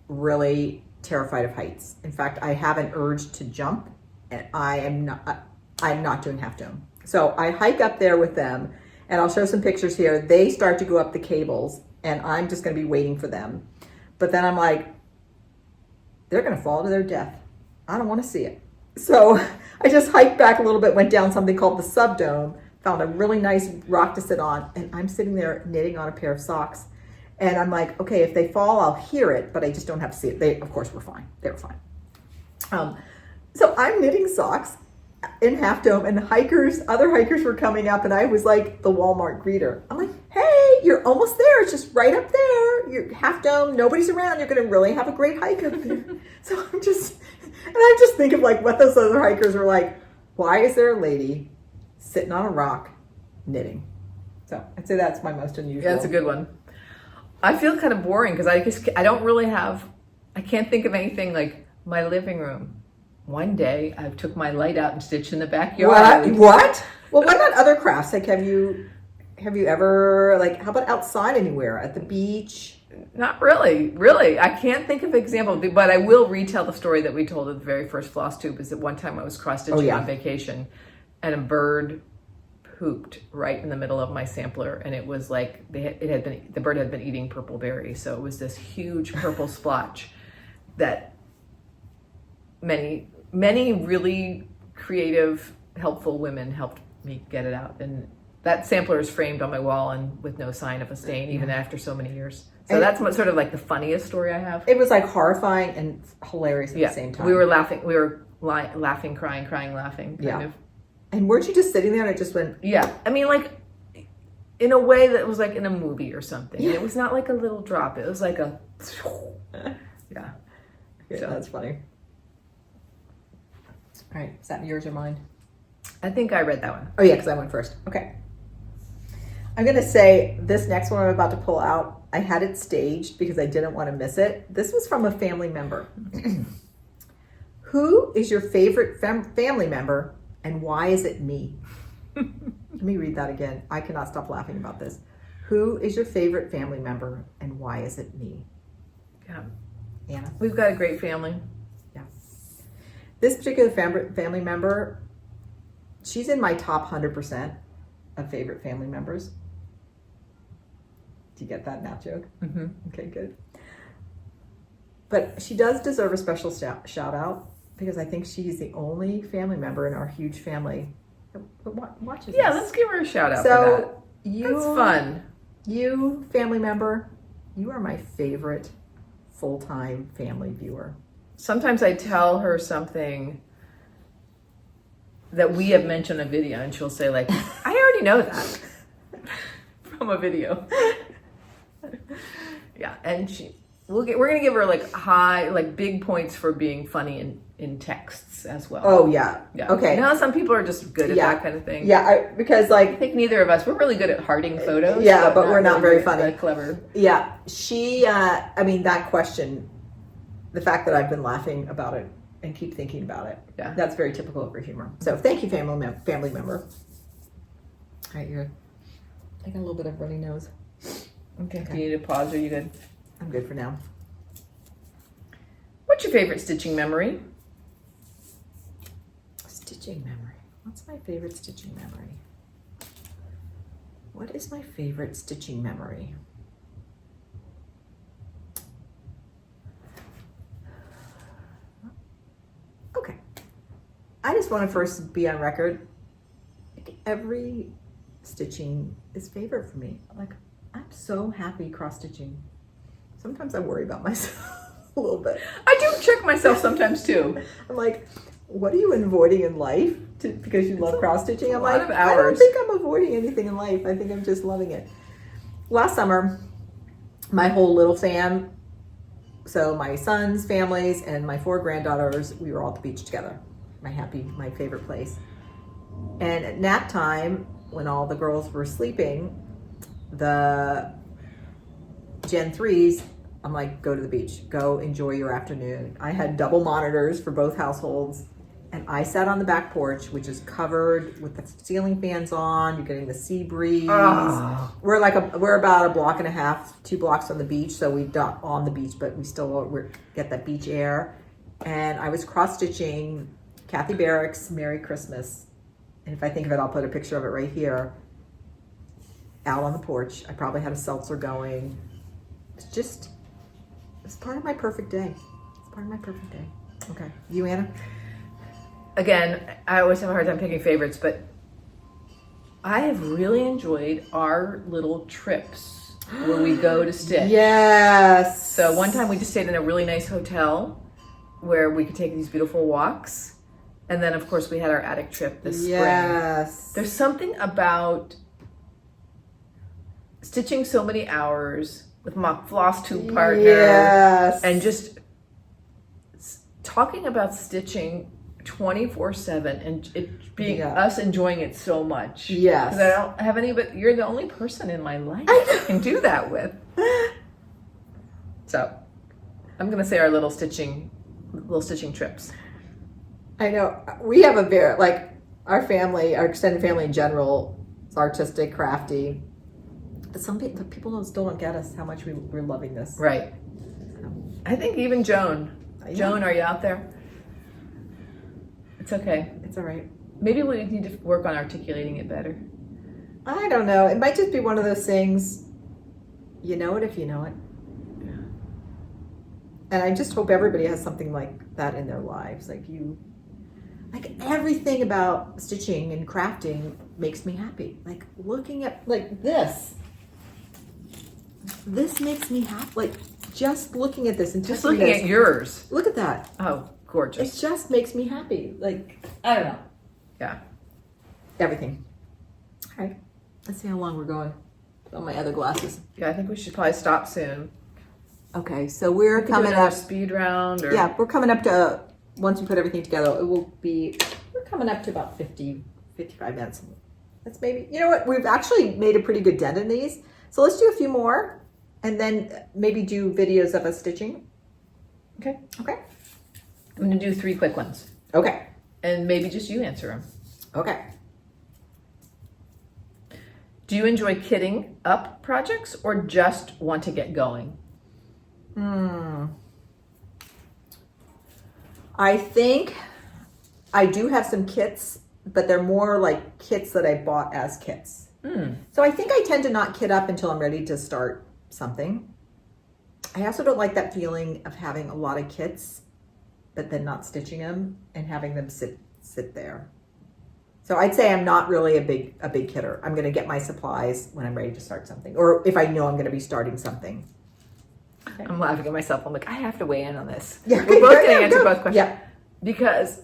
really terrified of heights. In fact, I have an urge to jump, and I'm not doing Half Dome. So I hike up there with them, and I'll show some pictures here. They start to go up the cables, and I'm just going to be waiting for them. But then I'm like, they're going to fall to their death. I don't want to see it. So I just hiked back a little bit, went down something called the Subdome, found a really nice rock to sit on, and I'm sitting there knitting on a pair of socks. And I'm like, okay, if they fall, I'll hear it, but I just don't have to see it. They, of course, were fine. They were fine. So I'm knitting socks in Half Dome, and other hikers were coming up, and I was like the Walmart greeter. I'm like, hey, you're almost there. It's just right up there. You're Half Dome. Nobody's around. You're going to really have a great hike up there. So I just think of like what those other hikers were like. Why is there a lady sitting on a rock knitting? So I'd say that's my most unusual. Yeah, that's a good one. I feel kind of boring because I don't really I can't think of anything like my living room. One day I took my light out and stitched in the backyard. What? Well, what about other crafts? Like, have you ever, like, how about outside anywhere, at the beach? Not really. Really. I can't think of an example, but I will retell the story that we told at the very first FlossTube. Is that one time I was cross-stitching on vacation, and a bird pooped right in the middle of my sampler, and it was like the bird had been eating purple berries, so it was this huge purple splotch that many really creative, helpful women helped me get it out, and that sampler is framed on my wall and with no sign of a stain, even after so many years. So that's sort of like the funniest story I have. It was like horrifying and hilarious at the same time. We were laughing. We were laughing, crying, laughing. Kind of. And weren't you just sitting there and it just went? Yeah. I mean, like, in a way that was like in a movie or something. Yeah. It was not like a little drop. It was like a, yeah. So that's funny. All right. Is that yours or mine? I think I read that one. Oh, yeah, because I went first. Okay. I'm going to say this next one I'm about to pull out, I had it staged because I didn't want to miss it. This was from a family member. Who is your favorite family member and why is it me? Let me read that again. I cannot stop laughing about this. Who is your favorite family member and why is it me? Yeah. Anna? We've got a great family. Yeah. This particular family member, she's in my top 100% of favorite family members. Do you get that nap joke? Mm-hmm. Okay, good. But she does deserve a special shout out because I think she's the only family member in our huge family that watches Yeah, this. let's give her a shout out So for that. you, that's fun. You, family member, you are my favorite full-time family viewer. Sometimes I tell her something that we have mentioned in a video and she'll say like, I already know that from a video. Yeah, and we're gonna give her like big points for being funny in texts as well. Oh yeah. Okay. Now some people are just good at that kind of thing. Yeah, because I think neither of us, we're really good at hearting photos. Yeah, but we're not very funny. Clever. Yeah, I mean that question, the fact that I've been laughing about it and keep thinking about it. Yeah, that's very typical of her humor. So thank you, family member. All right, I got a little bit of runny nose. Okay. Do you need to pause? Or are you good? I'm good for now. What's your favorite stitching memory? Stitching memory. What's my favorite stitching memory? What is my favorite stitching memory? Okay. I just want to first be on record. Every stitching is favorite for me. Like, I'm so happy cross-stitching. Sometimes I worry about myself a little bit. I do check myself sometimes too. I'm like, what are you avoiding in life because you love cross-stitching? I'm like, I don't think I'm avoiding anything in life. I think I'm just loving it. Last summer, my whole little fam, so my sons, families, and my 4 granddaughters, we were all at the beach together. My favorite place. And at nap time, when all the girls were sleeping, the Gen 3s, I'm like, go to the beach, go enjoy your afternoon. I had double monitors for both households, and I sat on the back porch, which is covered with the ceiling fans on. You're getting the sea breeze. Oh. We're about a block and a half, 2 blocks from the beach, so we're not on the beach, but we still get that beach air. And I was cross-stitching Kathy Barrick's Merry Christmas. And if I think of it, I'll put a picture of it right here. Out on the porch. I probably had a seltzer going. It's part of my perfect day. It's part of my perfect day. Okay. You, Anna? Again, I always have a hard time picking favorites, but I have really enjoyed our little trips where we go to stitch. Yes. So one time we just stayed in a really nice hotel where we could take these beautiful walks. And then, of course, we had our attic trip this spring. Yes. There's something about stitching so many hours with my FlossTube partner. Yes. And just talking about stitching 24/7 and it being us enjoying it so much. Yes. Because I don't have any, but you're the only person in my life I can do that with. So I'm going to say our little stitching trips. I know. We have a very, our family, our extended family in general, is artistic, crafty. But some people still don't get us how much we're loving this. Right. I think even Joan. Joan, are you out there? It's okay. It's all right. Maybe we need to work on articulating it better. I don't know. It might just be one of those things, you know it if you know it. Yeah. And I just hope everybody has something like that in their lives. Like everything about stitching and crafting makes me happy. Like looking at like this makes me happy. Like just looking at this and Just looking at yours. Look at that. Oh, gorgeous. It just makes me happy. Like, I don't know. Yeah. Everything. All right. Let's see how long we're going on my other glasses. Yeah, I think we should probably stop soon. Okay, so we're We could do coming another up. speed round. Or... Yeah, we're coming up to, once we put everything together, we're coming up to about 50, 55 minutes. That's maybe, you know what, we've actually made a pretty good dent in these. So let's do a few more and then maybe do videos of us stitching. Okay. Okay. I'm going to do 3 quick ones. Okay. And maybe just you answer them. Okay. Do you enjoy kitting up projects or just want to get going? I think I do have some kits, but they're more like kits that I bought as kits. So I think I tend to not kit up until I'm ready to start something. I also don't like that feeling of having a lot of kits, but then not stitching them and having them sit there. So I'd say I'm not really a big kitter. I'm going to get my supplies when I'm ready to start something, or if I know I'm going to be starting something. Okay. I'm laughing at myself. I'm like, I have to weigh in on this. Yeah, We're both going to yeah, answer go. both questions. Yeah. Because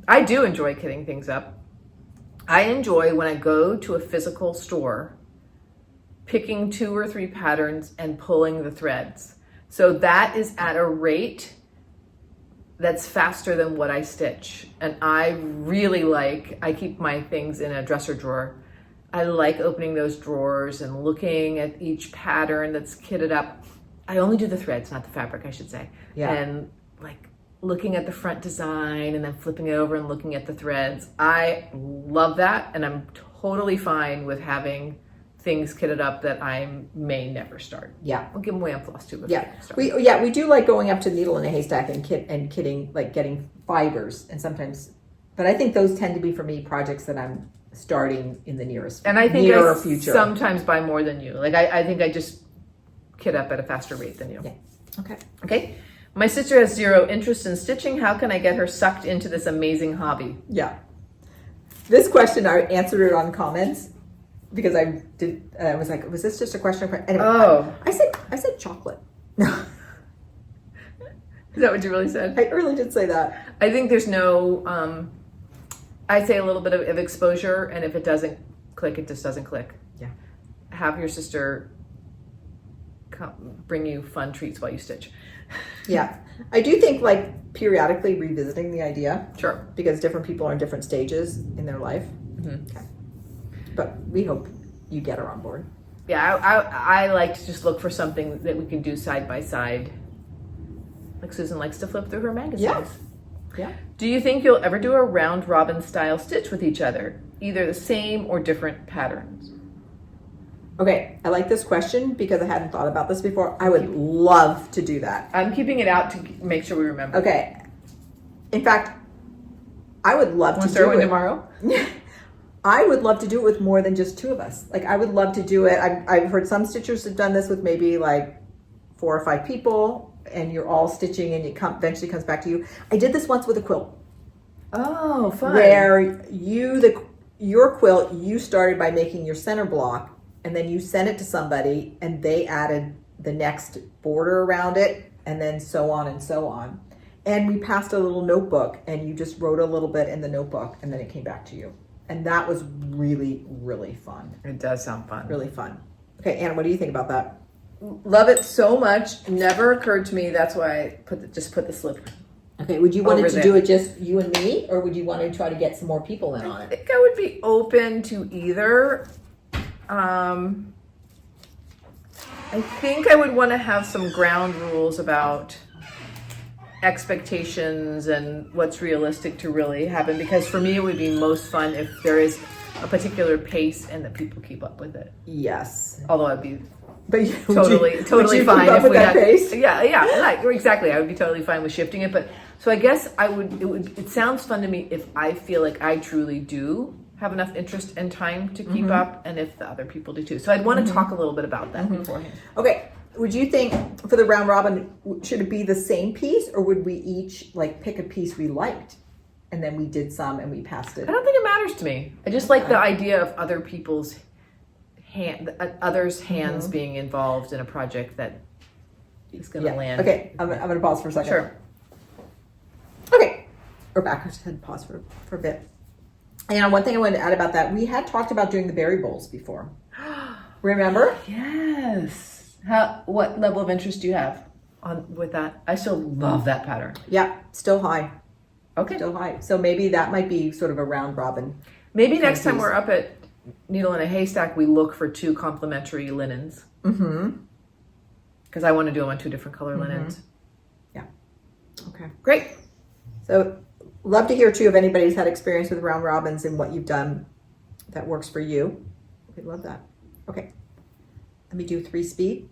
I do enjoy kitting things up. I enjoy when I go to a physical store, picking 2 or 3 patterns and pulling the threads. So that is at a rate that's faster than what I stitch. And I really I keep my things in a dresser drawer. I like opening those drawers and looking at each pattern that's kitted up. I only do the threads, not the fabric, I should say. Yeah. And like looking at the front design and then flipping it over and looking at the threads. I love that. And I'm totally fine with having things kitted up that I may never start. Yeah. I'll give them away on FlossTube. Yeah. We do like going up to needle in a haystack and kitting, like getting fibers and sometimes, but I think those tend to be for me projects that I'm starting in the nearest and I think nearer I future. Sometimes buy more than you. Like I think I just kit up at a faster rate than you. Yeah. Okay. Okay. My sister has 0 interest in stitching. How can I get her sucked into this amazing hobby? Yeah. This question, I answered it on comments because I was like, was this just a question? Anyway, Oh. I said chocolate. No, Is that what you really said? I really did say that. I think there's no, I'd say a little bit of exposure, and if it doesn't click, it just doesn't click. Yeah. Have your sister bring you fun treats while you stitch. Yeah. I do think like periodically revisiting the idea. Sure. Because different people are in different stages in their life. Mm-hmm. Okay. But we hope you get her on board. Yeah, I like to just look for something that we can do side by side. Like Susan likes to flip through her magazines. Yeah. Yeah. Do you think you'll ever do a round robin style stitch with each other? Either the same or different patterns? Okay, I like this question because I hadn't thought about this before. I would love to do that. I'm keeping it out to make sure we remember. Okay. In fact, I would love to start do one it tomorrow. I would love to do it with more than just 2 of us. Like I would love to do it. I've heard some stitchers have done this with maybe like 4 or 5 people, and you're all stitching, and it eventually comes back to you. I did this once with a quilt. Oh, fun. Where your quilt, you started by making your center block, and then you sent it to somebody, and they added the next border around it, and then so on and so on. And we passed a little notebook, and you just wrote a little bit in the notebook, and then it came back to you. And that was really, really fun. It does sound fun. Really fun. Okay, Anna, what do you think about that? Love it so much. Never occurred to me. That's why I just put the slip. Okay, would you want Over it to there. do it just you and me, or would you want to try to get some more people in on I it? think I would be open to either. I think I would want to have some ground rules about expectations and what's realistic to really happen, because for me it would be most fun if there is a particular pace and that people keep up with it. Yes. Although I'd be But totally would you fine keep up if with we that had pace? yeah like, exactly. I would be totally fine with shifting it. But so I guess it sounds fun to me if I feel like I truly do have enough interest and time to keep up, and if the other people do too. So I'd want to talk a little bit about that beforehand. Okay. Would you think for the round robin, should it be the same piece, or would we each like pick a piece we liked and then we did some and we passed it? I don't think it matters to me. I just like the idea of other people's others' hands being involved in a project that is going to land. Okay, I'm going to pause for a second. Sure. Okay, or back. I just had to pause for a bit. And one thing I wanted to add about that, we had talked about doing the berry bowls before. Remember? Yes. What level of interest do you have with that? I still love that pattern. Yeah, still high. Okay. Still high. So maybe that might be sort of a round robin. Maybe next time we're up at Needle in a Haystack, we look for 2 complementary linens. Because I want to do them on 2 different color linens. Yeah. Okay. Great. So love to hear too if anybody's had experience with round robins and what you've done that works for you. We'd love that. Okay. Let me do 3 speed.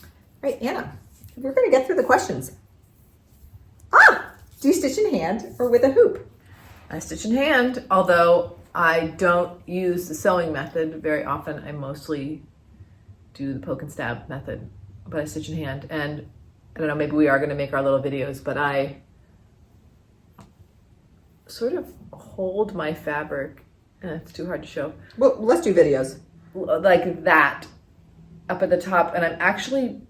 All right, Anna, we're going to get through the questions. Do you stitch in hand or with a hoop? I stitch in hand, although I don't use the sewing method very often. I mostly do the poke and stab method, but I stitch in hand. And I don't know, maybe we are going to make our little videos, but I sort of hold my fabric. It's too hard to show. Well, let's do videos. Like that up at the top, and I'm actually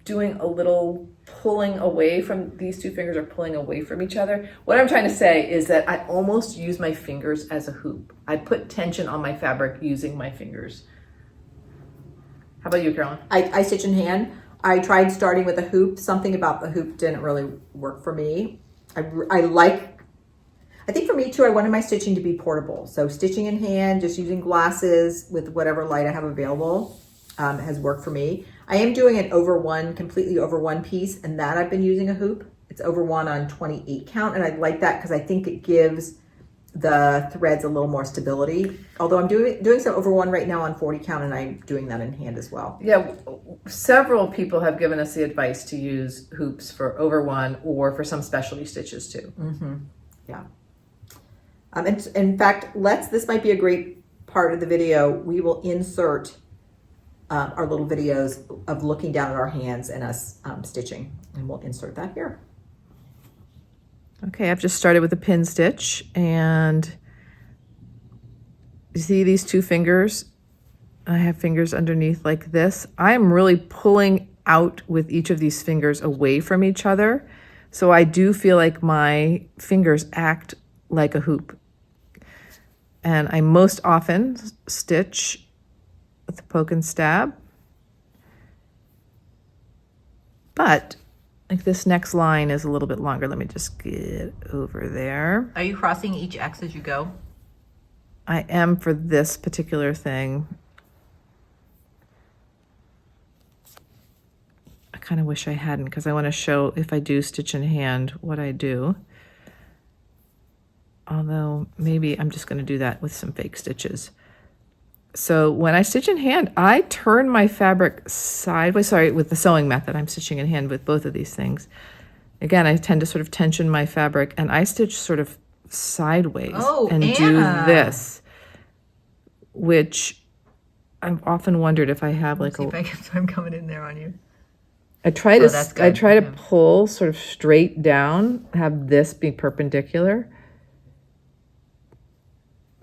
doing a little pulling away from, these 2 fingers are pulling away from each other. What I'm trying to say is that I almost use my fingers as a hoop. I put tension on my fabric using my fingers. How about you, Carolyn? I stitch in hand. I tried starting with a hoop. Something about the hoop didn't really work for me. I think for me too, I wanted my stitching to be portable. So stitching in hand, just using glasses with whatever light I have available has worked for me. I am doing an completely over one piece, and that I've been using a hoop. It's over one on 28 count, and I like that because I think it gives the threads a little more stability. Although I'm doing some over one right now on 40 count, and I'm doing that in hand as well. Yeah, several people have given us the advice to use hoops for over one or for some specialty stitches too. Yeah. And in fact, this might be a great part of the video. We will insert our little videos of looking down at our hands and us stitching, and we'll insert that here. Okay, I've just started with a pin stitch, and you see these 2 fingers? I have fingers underneath like this. I'm really pulling out with each of these fingers away from each other. So I do feel like my fingers act like a hoop. And I most often stitch with the poke and stab. But like this next line is a little bit longer. Let me just get over there. Are you crossing each X as you go? I am for this particular thing. I kind of wish I hadn't, because I want to show, if I do stitch in hand, what I do. Although maybe I'm just going to do that with some fake stitches. So when I stitch in hand, I turn my fabric sideways. Sorry, with the sewing method, I'm stitching in hand with both of these things. Again, I tend to sort of tension my fabric, and I stitch sort of sideways and Anna. do this, which I've often wondered if I have like I'm coming in there on you. I try that's good. to pull sort of straight down, have this be perpendicular.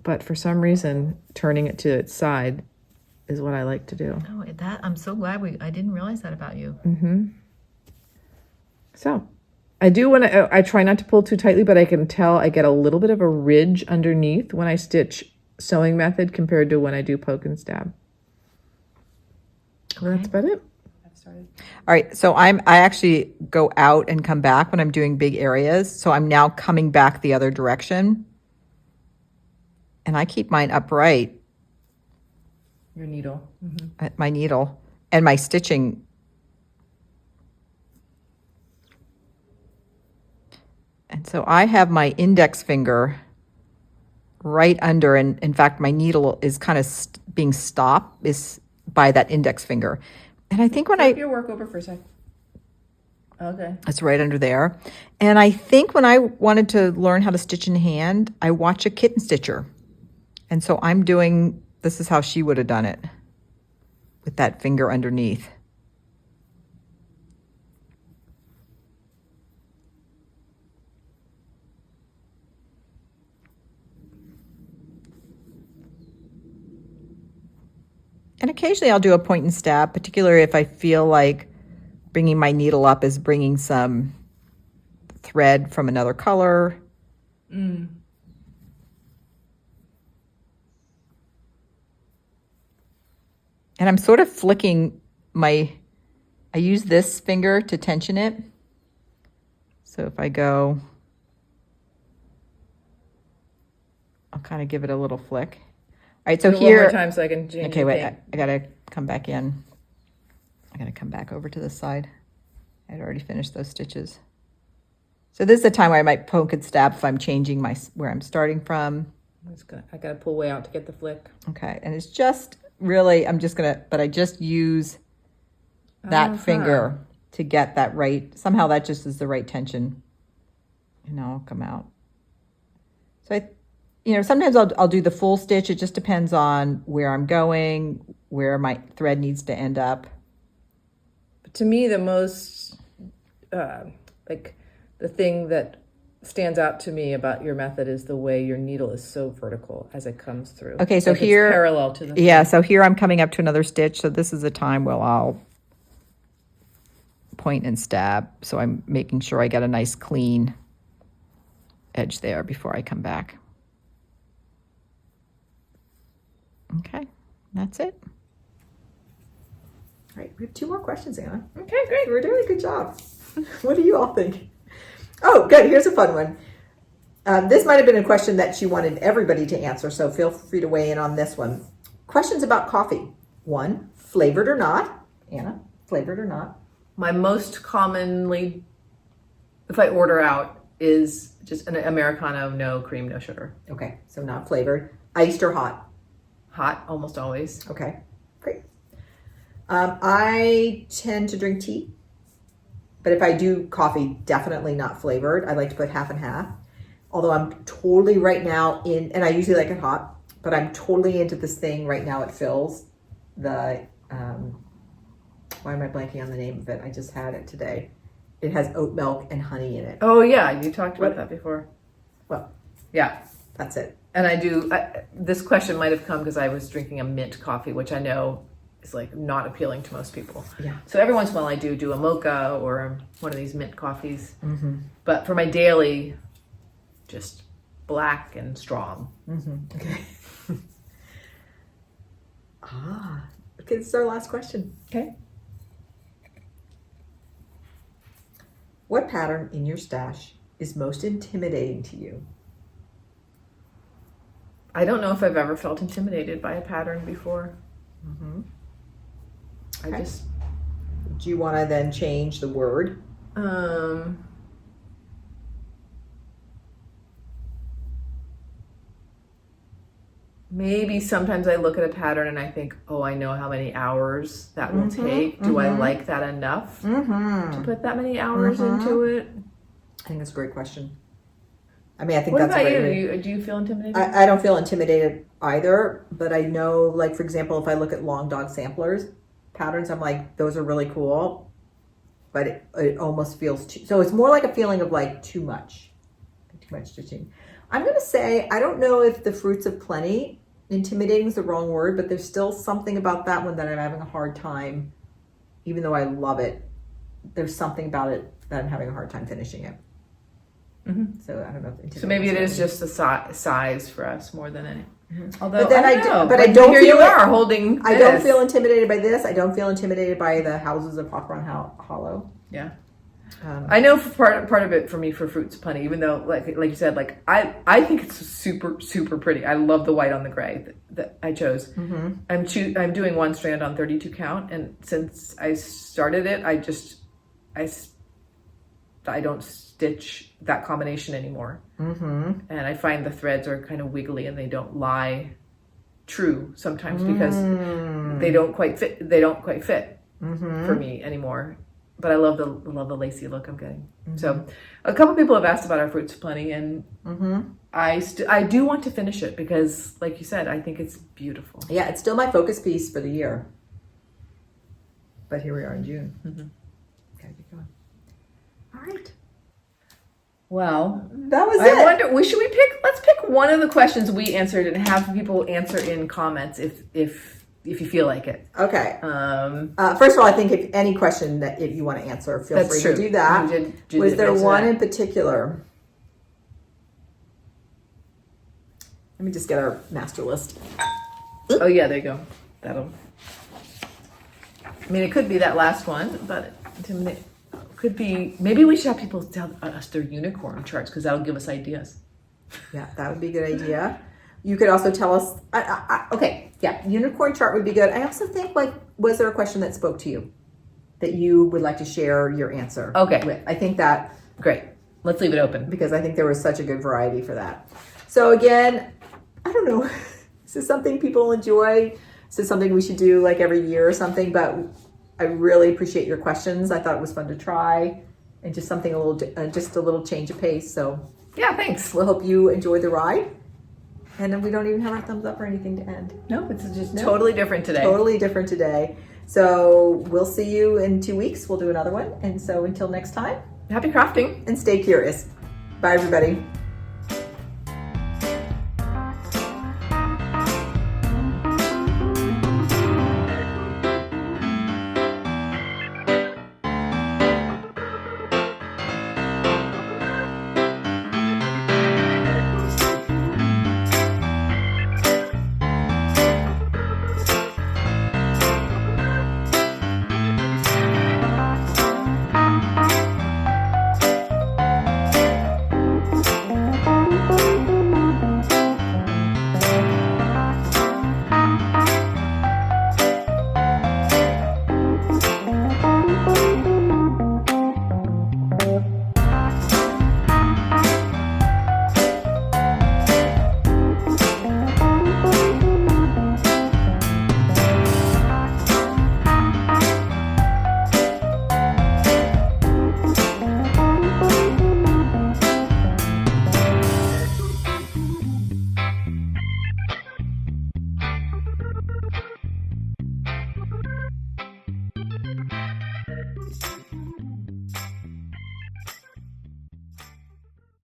But for some reason, turning it to its side is what I like to do. Oh, I'm so glad I didn't realize that about you. So I do want to, I try not to pull too tightly, but I can tell I get a little bit of a ridge underneath when I stitch sewing method compared to when I do poke and stab. Okay. That's about it. All right, so I actually go out and come back when I'm doing big areas. So I'm now coming back the other direction. And I keep mine upright. Your needle. At my needle and my stitching. And so I have my index finger right under, and in fact, my needle is kind of being stopped is by that index finger. And I think when Flip your work over for a sec. Okay. It's right under there. And I think when I wanted to learn how to stitch in hand, I watch a kitten stitcher. And so I'm doing, this is how she would have done it with that finger underneath. And occasionally I'll do a point and stab, particularly if I feel like bringing my needle up is bringing some thread from another color. Mm. And I'm sort of flicking I use this finger to tension it. So if I go, I'll kind of give it a little flick. All right, so Do it here. one more time so I can change. Okay, wait, I gotta come back in. I gotta come back over to this side. I'd already finished those stitches. So this is a time where I might poke and stab if I'm changing where I'm starting from. I gotta pull way out to get the flick. Okay, and it's just really, but I just use that finger to get that right. Somehow that just is the right tension. And I'll come out. So sometimes I'll do the full stitch. It just depends on where I'm going, where my thread needs to end up. But to me, the most, the thing that stands out to me about your method is the way your needle is so vertical as it comes through. Okay, so like here, it's parallel to the. Yeah, so here I'm coming up to another stitch. So this is a time where I'll point and stab. So I'm making sure I get a nice clean edge there before I come back. Okay, that's it. All right, we have 2 more questions, Anna. Okay, great. We're doing a good job. What do you all think? Oh, good. Here's a fun one. This might have been a question that she wanted everybody to answer, so feel free to weigh in on this one. Questions about coffee. 1, flavored or not? Anna, flavored or not? My most commonly, if I order out, is just an Americano, no cream, no sugar. Okay, so not flavored. Iced or hot? Hot, almost always. Okay, great. I tend to drink tea, but if I do coffee, definitely not flavored. I like to put half and half. Although I'm totally right now and I usually like it hot, but I'm totally into this thing right now at Phil's. Why am I blanking on the name of it? I just had it today. It has oat milk and honey in it. Oh yeah, you talked about that before. Well, yeah, that's it. And this question might have come because I was drinking a mint coffee, which I know is like not appealing to most people. Yeah. So every once in a while I do a mocha or one of these mint coffees. Mm-hmm. But for my daily, just black and strong. Mm-hmm. Okay. Okay, this is our last question. Okay. What pattern in your stash is most intimidating to you? I don't know if I've ever felt intimidated by a pattern before. Mm-hmm. Okay. Do you want to then change the word? Maybe sometimes I look at a pattern and I think, oh, I know how many hours that will take. Do I like that enough to put that many hours into it? I think that's a great question. I mean, I think What that's about a great you? Do you feel intimidated? I don't feel intimidated either, but I know, like, for example, if I look at long dog samplers patterns, I'm like, those are really cool, but it almost feels too, so it's more like a feeling of like too much stitching. I'm going to say, I don't know if the Fruits of Plenty, intimidating is the wrong word, but there's still something about that one that I'm having a hard time, even though I love it, there's something about it that I'm having a hard time finishing it. Mm-hmm. So I don't know. So maybe it is just the size for us more than any. Mm-hmm. Although, but then I don't know. But I don't here feel you are holding. I don't feel intimidated by this. I don't feel intimidated by the houses of Hawthorne Hollow. Yeah. I know part of it for me for Fruits of Plenty, even though like you said, like I think it's super pretty. I love the white on the gray that I chose. Mm-hmm. I'm doing one strand on 32 count, and since I started it, I don't stitch that combination anymore. Mm-hmm. And I find the threads are kind of wiggly and they don't lie true sometimes because they don't quite fit. They don't quite fit for me anymore. but I love the lacy look I'm getting. So a couple people have asked about our Fruits Plenty, and I do want to finish it because, like you said, I think it's beautiful. Yeah, it's still my focus piece for the year. But here we are in June. Gotta keep going. All right. Well, that was I it. wonder, let's pick one of the questions we answered and have people answer in comments if you feel like it. Okay. First of all, I think if any question that if you want to answer, feel free to do that. Was there one in particular? Let me just get our master list. Oh yeah, there you go. I mean, it could be that last one, but it could be, maybe we should have people tell us their unicorn charts because that'll give us ideas. Yeah, that would be a good idea. You could also tell us, okay, yeah, unicorn chart would be good. I also think, like, was there a question that spoke to you that you would like to share your answer with? I think that. Great. Let's leave it open. Because I think there was such a good variety for that. So again, I don't know, this is something people enjoy. This is something we should do like every year or something, but I really appreciate your questions. I thought it was fun to try and just something just a little change of pace. So yeah, thanks. We'll hope you enjoy the ride. And then we don't even have our thumbs up or anything to end. No, it's just totally different today. Totally different today. So we'll see you in 2 weeks. We'll do another one. And so until next time. Happy crafting. And stay curious. Bye, everybody.